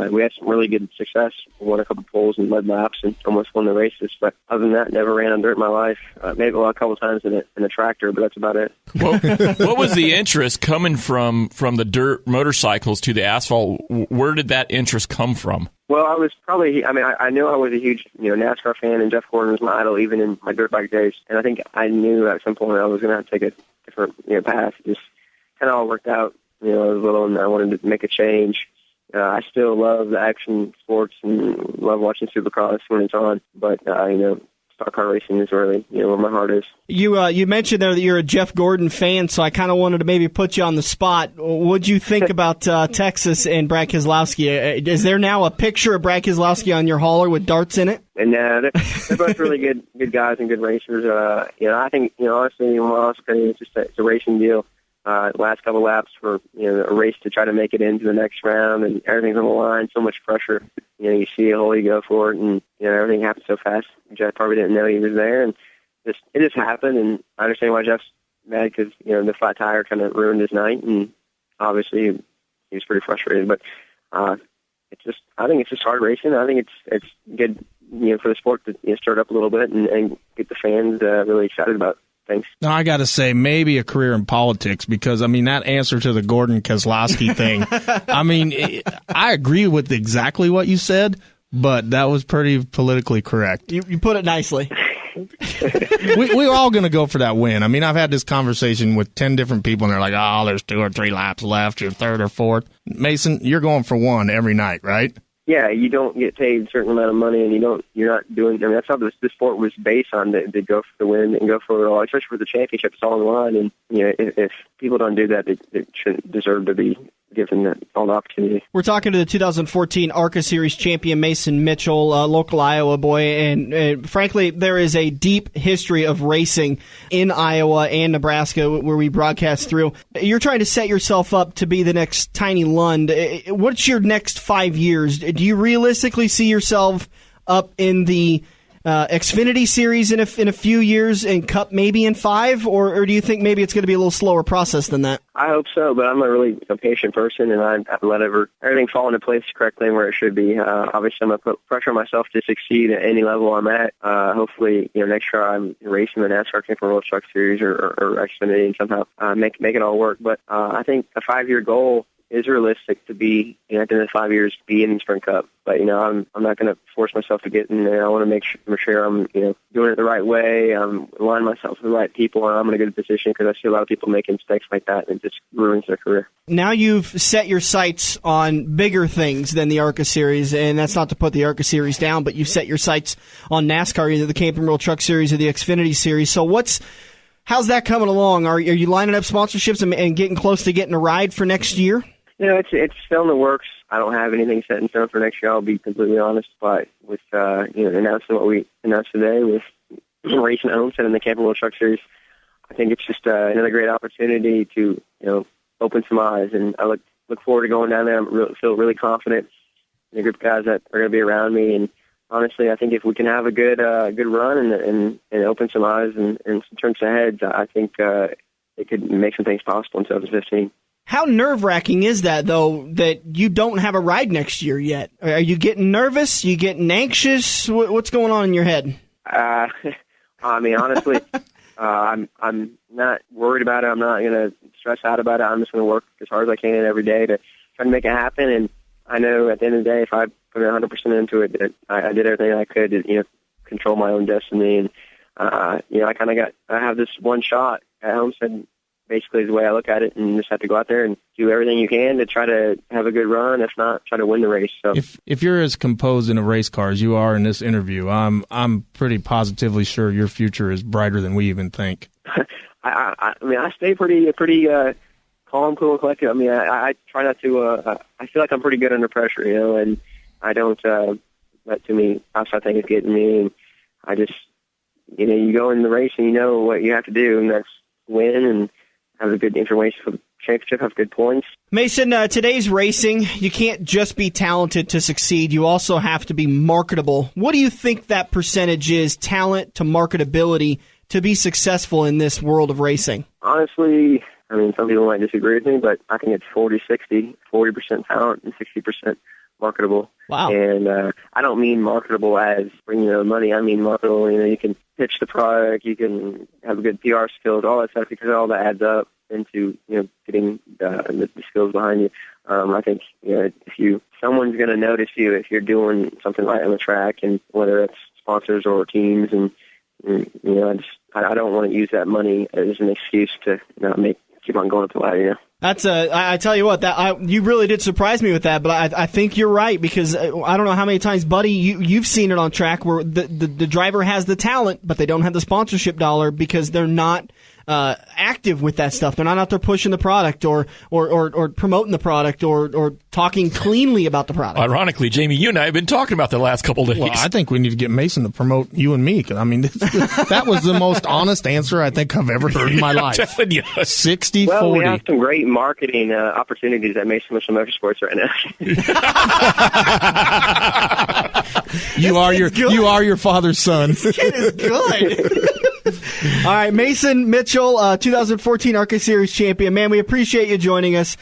We had some really good success. We won a couple poles and led laps and almost won the races. But other than that, never ran on dirt in my life. Maybe a couple times in a tractor, but that's about it. What was the interest coming from the dirt motorcycles to the asphalt? Where did that interest come from? Well, I was probably, I knew I was a huge, NASCAR fan, and Jeff Gordon was my idol even in my dirt bike days. And I think I knew at some point I was going to have to take a different, path. It just kind of all worked out. I was little and I wanted to make a change. I still love the action sports and love watching Supercross when it's on. But, stock car racing is really, where my heart is. You mentioned there that you're a Jeff Gordon fan, so I kind of wanted to maybe put you on the spot. What'd you think about Texas and Brad Keselowski? Is there now a picture of Brad Keselowski on your hauler with darts in it? And they're both really good guys and good racers. I think, honestly, it's a racing deal. Last couple laps for a race to try to make it into the next round, and everything's on the line. So much pressure. You see a hole, you go for it, and everything happens so fast. Jeff probably didn't know he was there, and it just happened. And I understand why Jeff's mad because the flat tire kind of ruined his night, and obviously he was pretty frustrated. But I think it's just hard racing. I think it's good for the sport to stir it up a little bit and get the fans really excited about it. Thanks. Now, I got to say, maybe a career in politics because, that answer to the Gordon Keselowski thing, I agree with exactly what you said, but that was pretty politically correct. You put it nicely. We're all going to go for that win. I've had this conversation with 10 different people, and they're like, oh, there's 2 or 3 laps left, you're third or fourth. Mason, you're going for one every night, right? Yeah, you don't get paid a certain amount of money, and you're not doing. That's how this sport was based on. To go for the win and go for it all, especially for the championship. It's all on the line, and if people don't do that, they shouldn't deserve to be given all the opportunity. We're talking to the 2014 ARCA Series champion Mason Mitchell, local Iowa boy, and frankly, there is a deep history of racing in Iowa and Nebraska where we broadcast through. You're trying to set yourself up to be the next Tiny Lund. What's your next 5 years? Do you realistically see yourself up in the Xfinity Series in a few years and Cup maybe in 5, or do you think maybe it's going to be a little slower process than that? I hope so, but I'm a really patient person, and I let everything fall into place correctly and where it should be. Obviously, I'm going to put pressure on myself to succeed at any level I'm at. Hopefully, next year I'm racing the NASCAR Camping World Truck Series or Xfinity and somehow make it all work. But I think a 5-year goal is realistic to be, at the end of 5 years, to be in the Sprint Cup. But, I'm not going to force myself to get in there. I want to make sure I'm, doing it the right way. I'm aligning myself with the right people, and I'm in a good position because I see a lot of people making mistakes like that, and it just ruins their career. Now you've set your sights on bigger things than the ARCA Series, and that's not to put the ARCA Series down, but you've set your sights on NASCAR, either the Camping World Truck Series or the Xfinity Series. So how's that coming along? Are you lining up sponsorships and getting close to getting a ride for next year? It's still in the works. I don't have anything set in stone for next year, I'll be completely honest. But with, announcing what we announced today with racing at Homestead in the Camping World Truck Series, I think it's just another great opportunity to, open some eyes. And I look forward to going down there. I feel really confident in the group of guys that are going to be around me. And honestly, I think if we can have a good run and open some eyes and turn some heads, I think it could make some things possible in 2015. How nerve-wracking is that, though, that you don't have a ride next year yet? Are you getting nervous? You getting anxious? What's going on in your head? Honestly, I'm not worried about it. I'm not going to stress out about it. I'm just going to work as hard as I can every day to try to make it happen. And I know at the end of the day, if I put 100% into it, that I did everything I could to, control my own destiny. And, I have this one shot at Homestead, basically is the way I look at it, and you just have to go out there and do everything you can to try to have a good run, if not, try to win the race. So if you're as composed in a race car as you are in this interview, I'm pretty positively sure your future is brighter than we even think. I stay pretty calm, cool, and collected. I mean, I try not to. I feel like I'm pretty good under pressure, and I don't let too many outside things get in me. And I just, you go in the race and you know what you have to do, and that's win and have a good information for the championship, have good points. Mason, today's racing, you can't just be talented to succeed. You also have to be marketable. What do you think that percentage is, talent to marketability, to be successful in this world of racing? Honestly, I mean, some people might disagree with me, but I think it's 40-60, 40% talent and 60% marketable. Wow. And I don't mean marketable as bringing money. I mean marketable, you can pitch the product, you can have good PR skills, all that stuff, because all that adds up into, getting the skills behind you. I think, if someone's going to notice you if you're doing something right on the track, and whether it's sponsors or teams, and I don't want to use that money as an excuse to keep on going up the ladder. That's I tell you what, you really did surprise me with that, but I think you're right, because I don't know how many times, buddy, you've seen it on track where the driver has the talent, but they don't have the sponsorship dollar because they're not active with that stuff. They're not out there pushing the product or promoting the product or talking cleanly about the product. Ironically, Jamie, you and I have been talking about the last couple days. Well, I think we need to get Mason to promote you and me. I mean, that was the most honest answer I think I've ever heard in my life. 60-40. Well, we have some great marketing opportunities at Mason Mitchell Motorsports right now. You are your father's son. This kid is good. All right, Mason Mitchell, 2014 ARCA Series champion. Man, we appreciate you joining us.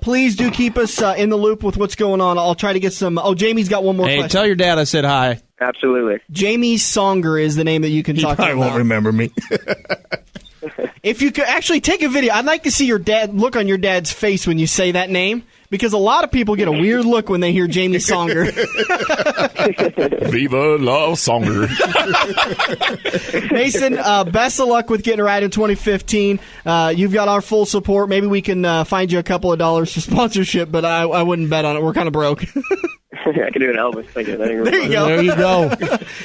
Please do keep us in the loop with what's going on. I'll try to get some. Oh, Jamie's got one more question. Hey, tell your dad I said hi. Absolutely. Jamie Songer is the name that you can talk about. I won't remember me. If you could actually take a video, I'd like to see look on your dad's face when you say that name, because a lot of people get a weird look when they hear Jamie Songer. Viva la Songer. Mason, best of luck with getting a ride in 2015. You've got our full support. Maybe we can find you a couple of dollars for sponsorship, but I wouldn't bet on it. We're kind of broke. I can do an Elvis thing. There you go. There you go.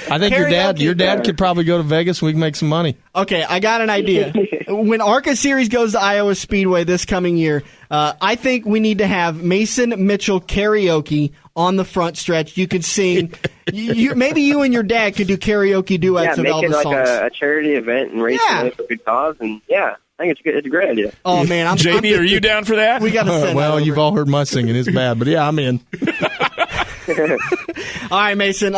I think your dad could probably go to Vegas and we can make some money. Okay, I got an idea. When ARCA Series goes to Iowa Speedway this coming year, I think we need to have Mason Mitchell karaoke on the front stretch. You could sing. Maybe you and your dad could do karaoke duets of Elvis songs. Yeah, make it like a charity event and race money for a good cause. And I think it's a great idea. Oh man, Jamie, are you down for that? We got to send well, you've all heard my singing; it's bad, but I'm in. All right, Mason,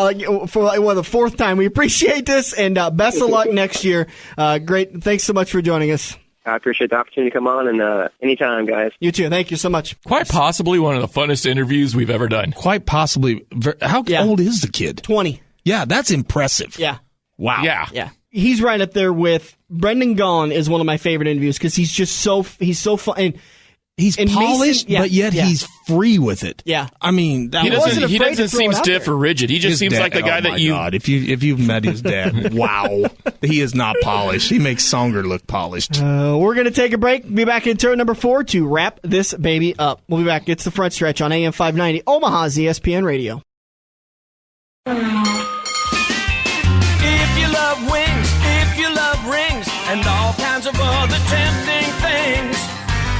for the fourth time, we appreciate this, and best of luck next year. Great. Thanks so much for joining us. I appreciate the opportunity to come on, and anytime, guys. You too. Thank you so much. Quite possibly one of the funnest interviews we've ever done. Quite possibly. How old is the kid? 20. Yeah, that's impressive. Yeah. Wow. Yeah. He's right up there with Brendan Gaughan is one of my favorite interviews because he's so fun. And he's polished, Mason, but yet he's free with it. Yeah. I mean, he doesn't seem stiff or rigid. He just seems like the guy that you... God, if you've met his dad, wow. He is not polished. He makes Songer look polished. We're going to take a break. Be back in turn number 4 to wrap this baby up. We'll be back. It's the front stretch on AM 590, Omaha's ESPN Radio. If you love wings, if you love rings, and all kinds of other tempting things,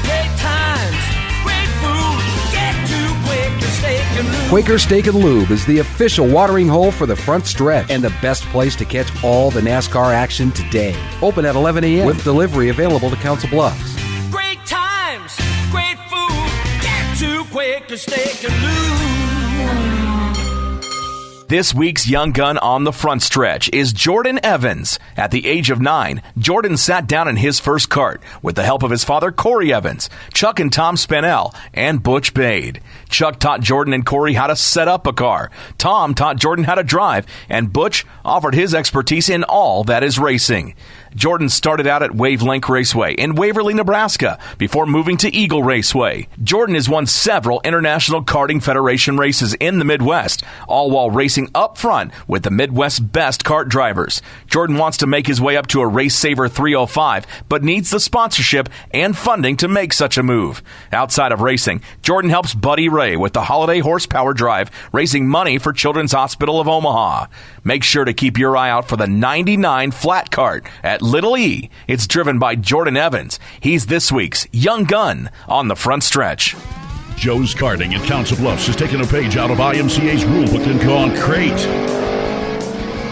great times, great food, get to Quaker Steak and Lube. Quaker Steak and Lube is the official watering hole for the front stretch and the best place to catch all the NASCAR action today. Open at 11 a.m. with delivery available to Council Bluffs. Great times, great food, get to Quaker Steak and Lube. This week's young gun on the front stretch is Jordan Evans. At the age of 9, Jordan sat down in his first kart with the help of his father, Corey Evans, Chuck and Tom Spinell, and Butch Bade. Chuck taught Jordan and Corey how to set up a car. Tom taught Jordan how to drive, and Butch offered his expertise in all that is racing. Jordan started out at Wavelink Raceway in Waverly, Nebraska, before moving to Eagle Raceway. Jordan has won several International Karting Federation races in the Midwest, all while racing up front with the Midwest's best kart drivers. Jordan wants to make his way up to a Race Saver 305, but needs the sponsorship and funding to make such a move. Outside of racing, Jordan helps Buddy Ray with the Holiday Horsepower Drive, raising money for Children's Hospital of Omaha. Make sure to keep your eye out for the 99 flat cart at Little E. It's driven by Jordan Evans. He's this week's young gun on the front stretch. Joe's Karting in Council Bluffs has taken a page out of IMCA's rulebook and gone crate.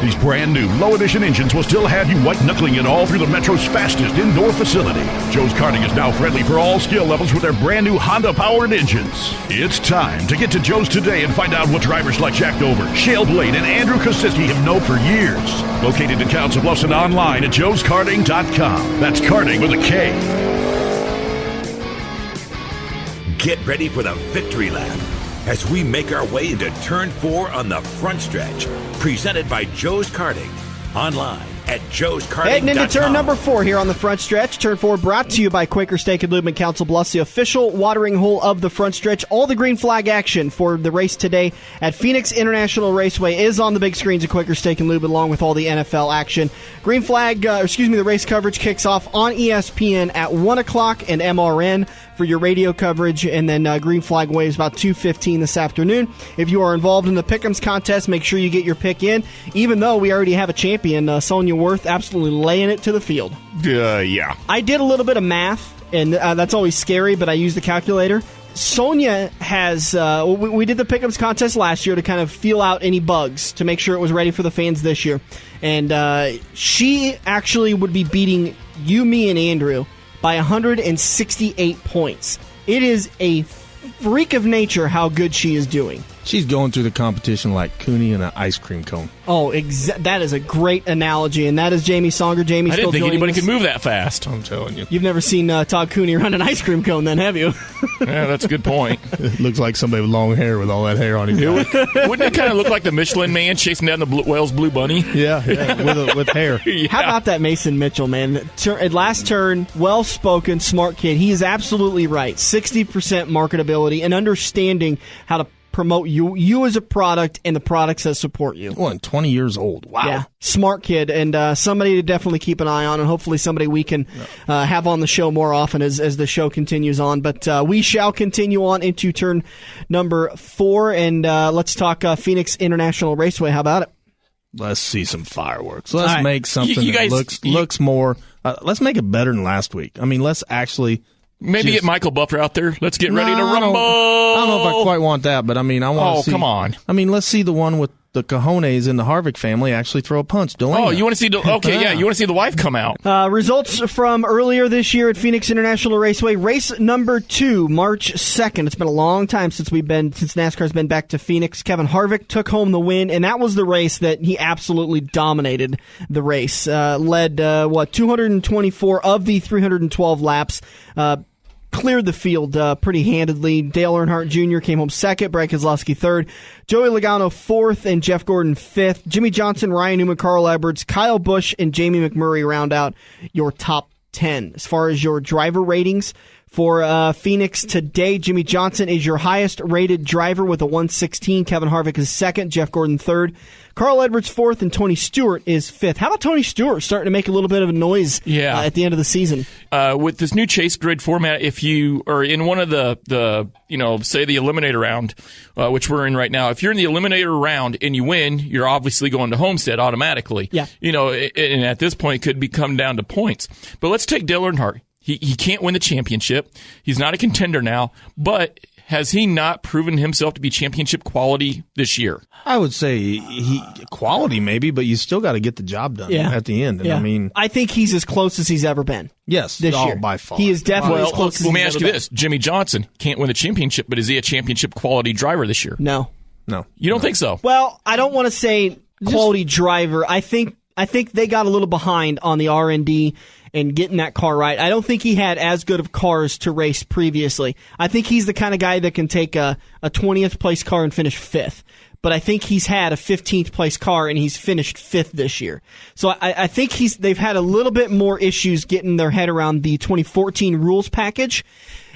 These brand new low edition engines will still have you white knuckling it all through the Metro's fastest indoor facility. Joe's Karting is now friendly for all skill levels with their brand new Honda powered engines. It's time to get to Joe's today and find out what drivers like Jack Dover, Shale Blade, and Andrew Kosiski have known for years. Located in Council Bluffs and online at joeskarting.com. That's karting with a K. Get ready for the victory lap as we make our way into Turn 4 on the front stretch. Presented by Joe's Karting. Online at joeskarting.com. Heading into turn number 4 here on the front stretch. Turn 4 brought to you by Quaker Steak and Lube in Council Bluffs, the official watering hole of the front stretch. All the green flag action for the race today at Phoenix International Raceway is on the big screens at Quaker Steak and Lube, along with all the NFL action. Green flag, the race coverage kicks off on ESPN at 1 o'clock and MRN for your radio coverage, and then green flag waves about 2:15 this afternoon. If you are involved in the Pick'ems contest, make sure you get your pick in, even though we already have a champion, Sonia Worth, absolutely laying it to the field. Yeah. I did a little bit of math, and that's always scary, but I used the calculator. Sonia has, we did the Pick'ems contest last year to kind of feel out any bugs to make sure it was ready for the fans this year. And she actually would be beating you, me, and Andrew by 168 points. It is a freak of nature how good she is doing. She's going through the competition like Cooney in an ice cream cone. Oh, that is a great analogy, and that is Jamie Songer. Jamie, I didn't think anybody could move that fast. I'm telling you. You've never seen Todd Cooney run an ice cream cone, then, have you? Yeah, that's a good point. It looks like somebody with long hair with all that hair on his back. Wouldn't it kind of look like the Michelin Man chasing down the Wells Blue Bunny? Yeah, with hair. Yeah. How about that Mason Mitchell, man? Last turn, well-spoken, smart kid. He is absolutely right. 60% marketability and understanding how to promote you as a product and the products that support you. 20 years old. Wow. Yeah, smart kid, and somebody to definitely keep an eye on, and hopefully somebody we can have on the show more often as the show continues on. But we shall continue on into turn number 4, and let's talk Phoenix International Raceway. How about it? Let's see some fireworks. Let's make something you guys, that looks more... let's make it better than last week. I mean, let's actually... Maybe get Michael Buffer out there. Let's get ready to rumble. I don't know if I quite want that, but I mean, I want to see... Oh, come on. I mean, let's see the one with the cojones in the Harvick family actually throw a punch. Delaney. Oh, you want to see... Okay, yeah, you want to see the wife come out. Results from earlier this year at Phoenix International Raceway. Race number 2, March 2nd. It's been a long time since NASCAR's been back to Phoenix. Kevin Harvick took home the win, and that was the race that he absolutely dominated the race. Led, 224 of the 312 laps. Cleared the field pretty handedly. Dale Earnhardt Jr. came home second, Brad Keselowski third, Joey Logano fourth, and Jeff Gordon fifth. Jimmy Johnson, Ryan Newman, Carl Edwards, Kyle Busch, and Jamie McMurray round out your top 10. As far as your driver ratings for Phoenix today, Jimmy Johnson is your highest rated driver with a 116. Kevin Harvick is second, Jeff Gordon third, Carl Edwards fourth, and Tony Stewart is fifth. How about Tony Stewart starting to make a little bit of a noise at the end of the season? With this new chase grid format, if you are in one of the say the Eliminator round, which we're in right now, if you're in the Eliminator round and you win, you're obviously going to Homestead automatically. Yeah. And at this point, it could come down to points. But let's take Dale Earnhardt. He can't win the championship. He's not a contender now, but has he not proven himself to be championship quality this year? I would say quality maybe, but you still got to get the job done at the end. And I think he's as close as he's ever been. Yes, this year by far. He is definitely as close as he's ever been. Let me ask you this. Jimmy Johnson can't win the championship, but is he a championship quality driver this year? No. No. You don't think so? Well, I don't want to say quality driver. I think they got a little behind on the R&D and getting that car right. I don't think he had as good of cars to race previously. I think he's the kind of guy that can take a 20th place car and finish 5th. But I think he's had a 15th place car and he's finished 5th this year. So I think they've had a little bit more issues getting their head around the 2014 rules package.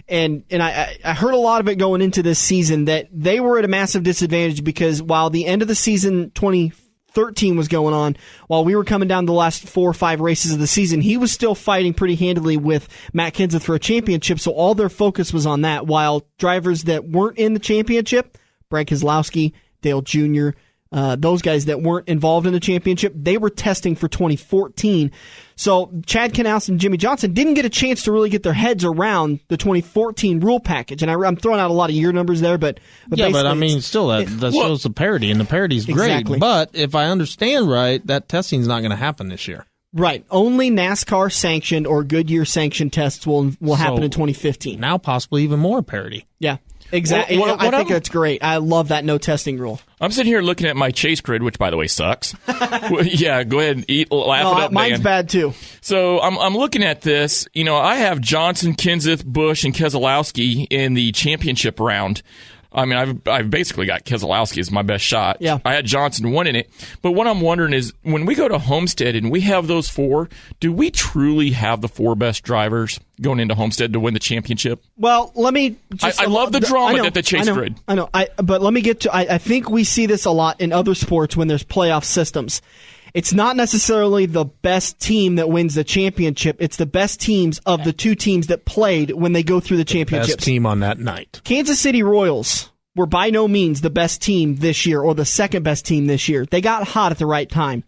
And I heard a lot of it going into this season that they were at a massive disadvantage because while the end of the season 2013 was going on, while we were coming down the last 4 or 5 races of the season, he was still fighting pretty handily with Matt Kenseth for a championship, so all their focus was on that, while drivers that weren't in the championship, Brad Keselowski, Dale Jr., those guys that weren't involved in the championship, they were testing for 2014. So Chad Knaus and Jimmy Johnson didn't get a chance to really get their heads around the 2014 rule package. And I'm throwing out a lot of year numbers there, but I mean, still that shows the parity, and the parity's great. Exactly. But if I understand right, that testing's not going to happen this year. Right. Only NASCAR sanctioned or Goodyear sanctioned tests will happen in 2015. Now possibly even more parity. Yeah. Exactly. I think that's great. I love that no testing rule. I'm sitting here looking at my chase grid, which, by the way, sucks. Yeah, go ahead and laugh it up, mine's Dan. bad, too. So I'm looking at this. You know, I have Johnson, Kenseth, Busch, and Keselowski in the championship round. I mean, I've basically got Keselowski as my best shot. Yeah. I had Johnson one in it. But what I'm wondering is, when we go to Homestead and we have those 4, do we truly have the 4 best drivers going into Homestead to win the championship? Well, let me just... I love the drama at the chase grid. I know. But let me get to... I think we see this a lot in other sports when there's playoff systems. It's not necessarily the best team that wins the championship. It's the best teams of the 2 teams that played when they go through the championships. Best team on that night. Kansas City Royals were by no means the best team this year or the second best team this year. They got hot at the right time.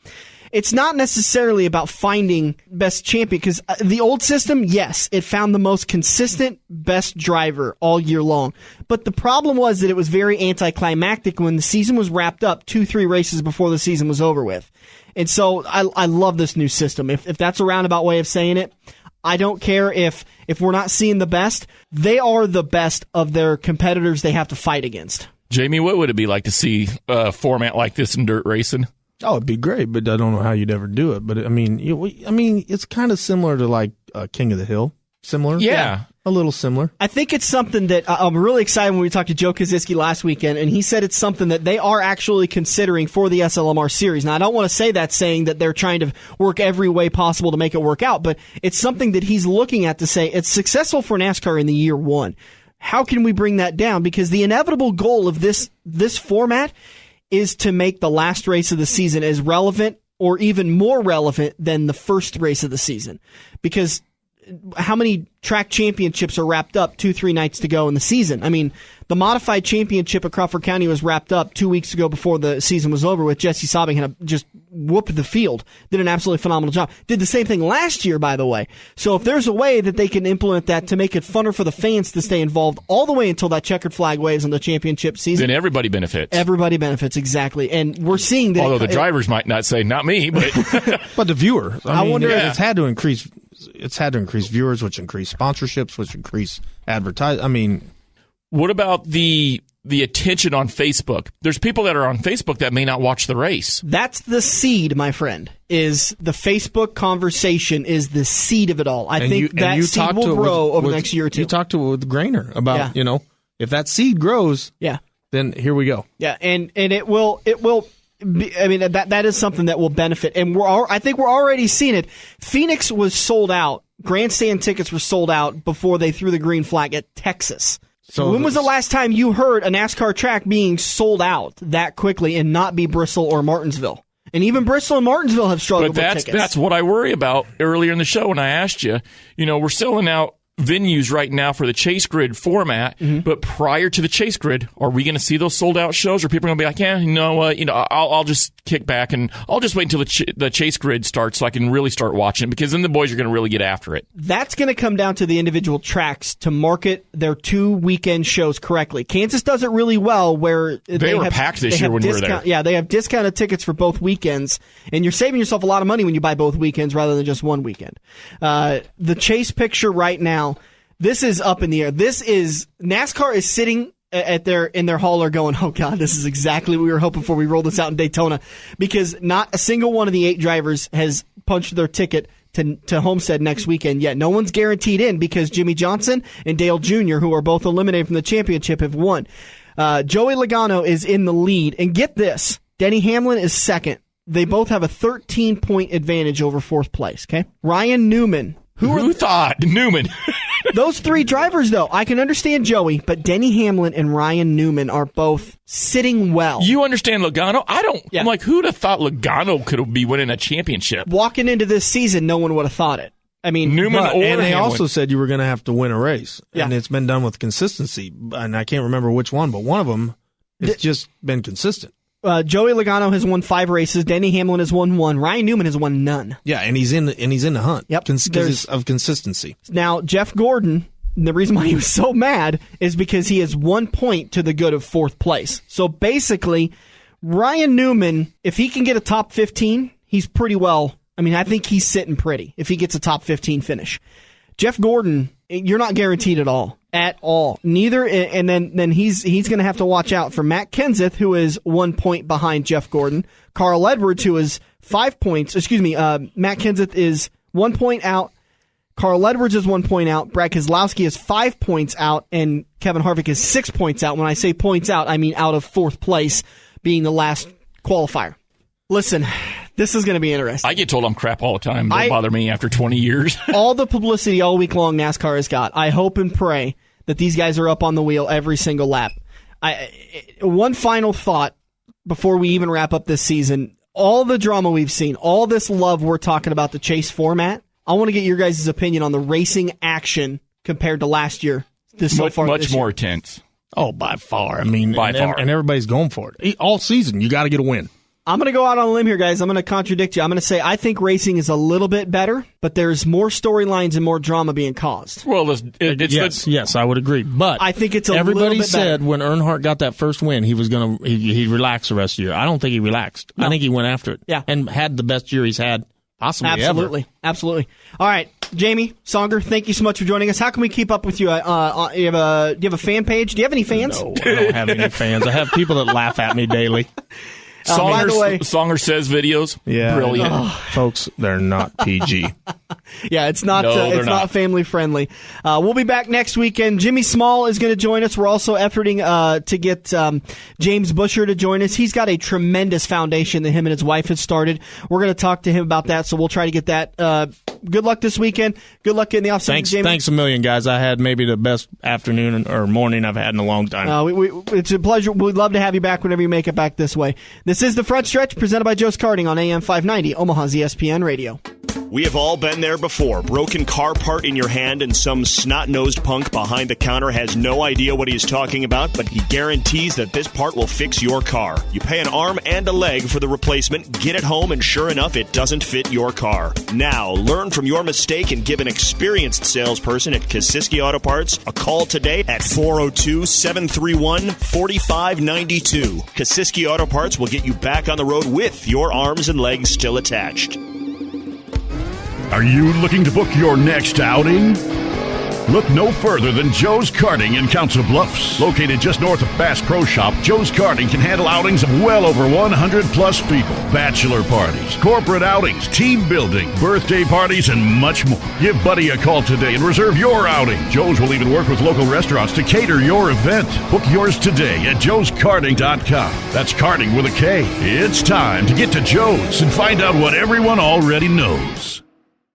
It's not necessarily about finding best champion because the old system, yes, it found the most consistent best driver all year long. But the problem was that it was very anticlimactic when the season was wrapped up 2-3 races before the season was over with. And so I love this new system. If that's a roundabout way of saying it, I don't care if we're not seeing the best. They are the best of their competitors they have to fight against. Jamie, what would it be like to see a format like this in dirt racing? Oh, it'd be great, but I don't know how you'd ever do it. But I mean, it's kind of similar to like King of the Hill. Similar, yeah. A little similar. I think it's something that I'm really excited when we talked to Joe Koziski last weekend, and he said it's something that they are actually considering for the SLMR series. Now, I don't want to say that saying that they're trying to work every way possible to make it work out, but it's something that he's looking at to say it's successful for NASCAR in the year 1. How can we bring that down? Because the inevitable goal of this format is to make the last race of the season as relevant or even more relevant than the first race of the season. Because how many track championships are wrapped up 2-3 nights to go in the season? I mean, the modified championship at Crawford County was wrapped up 2 weeks ago before the season was over with. Jesse Saubing had just whooped the field. Did an absolutely phenomenal job. Did the same thing last year, by the way. So if there's a way that they can implement that to make it funner for the fans to stay involved all the way until that checkered flag waves on the championship season, then everybody benefits. Everybody benefits, exactly. And we're seeing that. Although the drivers might not say, not me, but but the viewer. I mean, wonder if it's had to increase. It's had to increase viewers, which increase sponsorships, which increase advertising. I mean, what about the attention on Facebook? There's people that are on Facebook that may not watch the race. That's the seed, my friend. Is the Facebook conversation is the seed of it all. I think that seed will grow over the next year or two. You talked to with Graner about if that seed grows, then here we go. Yeah, and it will. I mean, that is something that will benefit, and I think we're already seeing it. Phoenix was sold out. Grandstand tickets were sold out before they threw the green flag at Texas. So when was the last time you heard a NASCAR track being sold out that quickly and not be Bristol or Martinsville? And even Bristol and Martinsville have struggled with tickets. That's what I worry about earlier in the show when I asked you. You know, we're selling out venues right now for the chase grid format, but prior to the chase grid, are we going to see those sold out shows, or people are going to be like, yeah, you know what, I'll just kick back and I'll just wait until the chase grid starts so I can really start watching it, because then the boys are going to really get after it. That's going to come down to the individual tracks to market their 2 weekend shows correctly. Kansas does it really well, where they were packed this year when we were there. Yeah, they have discounted tickets for both weekends, and you're saving yourself a lot of money when you buy both weekends rather than just one weekend. The chase picture right now, this is up in the air. This is NASCAR is sitting in their hauler going, oh God, this is exactly what we were hoping for. We rolled this out in Daytona, because not a single one of the 8 drivers has punched their ticket to Homestead next weekend yet. No one's guaranteed in, because Jimmy Johnson and Dale Jr., who are both eliminated from the championship, have won. Joey Logano is in the lead, and get this, Denny Hamlin is second. They both have a 13-point advantage over 4th place. Okay, Ryan Newman. Who thought Newman? Those 3 drivers, though, I can understand Joey, but Denny Hamlin and Ryan Newman are both sitting well. You understand Logano? I don't. Yeah. I'm like, who'd have thought Logano could be winning a championship? Walking into this season, no one would have thought it. I mean, Newman or and they Hamlin. also said you were going to have to win a race, and it's been done with consistency. And I can't remember which one, but one of them has just been consistent. Joey Logano has won 5 races. Denny Hamlin has won 1. Ryan Newman has won none. Yeah, and he's in the hunt. Yep, because of consistency. Now, Jeff Gordon, the reason why he was so mad is because he has 1 point to the good of 4th place. So basically, Ryan Newman, if he can get a top 15, he's pretty well. I mean, I think he's sitting pretty if he gets a top 15 finish. Jeff Gordon, you're not guaranteed at all. At all. Neither, and then he's going to have to watch out for Matt Kenseth, who is 1 point behind Jeff Gordon. Carl Edwards, who is 5 points. Matt Kenseth is 1 point out. Carl Edwards is 1 point out. Brad Keselowski is 5 points out, and Kevin Harvick is 6 points out. When I say points out, I mean out of 4th place, being the last qualifier. Listen, this is going to be interesting. I get told I'm crap all the time. Don't bother me after 20 years. All the publicity all week long NASCAR has got. I hope and pray that these guys are up on the wheel every single lap. One final thought before we even wrap up this season. All the drama we've seen, all this love we're talking about the chase format, I want to get your guys' opinion on the racing action compared to last year. Much more intense. Oh, by far. I mean, by far. And everybody's going for it. All season, you got to get a win. I'm going to go out on a limb here, guys. I'm going to contradict you. I'm going to say I think racing is a little bit better, but there's more storylines and more drama being caused. Well, yes, I would agree. But I think it's a little everybody bit said better. when Earnhardt got that first win, he was going to he'd relax the rest of the year. I don't think he relaxed. No. I think he went after it. Yeah. And had the best year he's had possibly ever. Absolutely. All right, Jamie Songer, thank you so much for joining us. How can we keep up with you? Do you have a fan page? Do you have any fans? No, I don't have any fans. I have people that laugh at me daily. By the way, Songer says videos. Yeah, brilliant, folks. They're not PG. Yeah, it's not. It's not family friendly. We'll be back next weekend. Jimmy Small is going to join us. We're also efforting to get James Busher to join us. He's got a tremendous foundation that him and his wife have started. We're going to talk to him about that. So we'll try to get that. Good luck this weekend. Good luck in the offseason, Jamie. Thanks a million, guys. I had maybe the best afternoon or morning I've had in a long time. It's a pleasure. We'd love to have you back whenever you make it back this way. This is The Front Stretch, presented by Joe's Karting on AM 590, Omaha's ESPN Radio. We have all been there before. Broken car part in your hand and some snot-nosed punk behind the counter has no idea what he's talking about, but he guarantees that this part will fix your car. You pay an arm and a leg for the replacement, get it home, and sure enough, it doesn't fit your car. Now, learn from your mistake and give an experienced salesperson at Kosiski Auto Parts a call today at 402-731-4592. Kosiski Auto Parts will get you back on the road with your arms and legs still attached. Are you looking to book your next outing? Look no further than Joe's Karting in Council Bluffs. Located just north of Bass Pro Shop, Joe's Karting can handle outings of well over 100-plus people. Bachelor parties, corporate outings, team building, birthday parties, and much more. Give Buddy a call today and reserve your outing. Joe's will even work with local restaurants to cater your event. Book yours today at joeskarting.com. That's karting with a K. It's time to get to Joe's and find out what everyone already knows.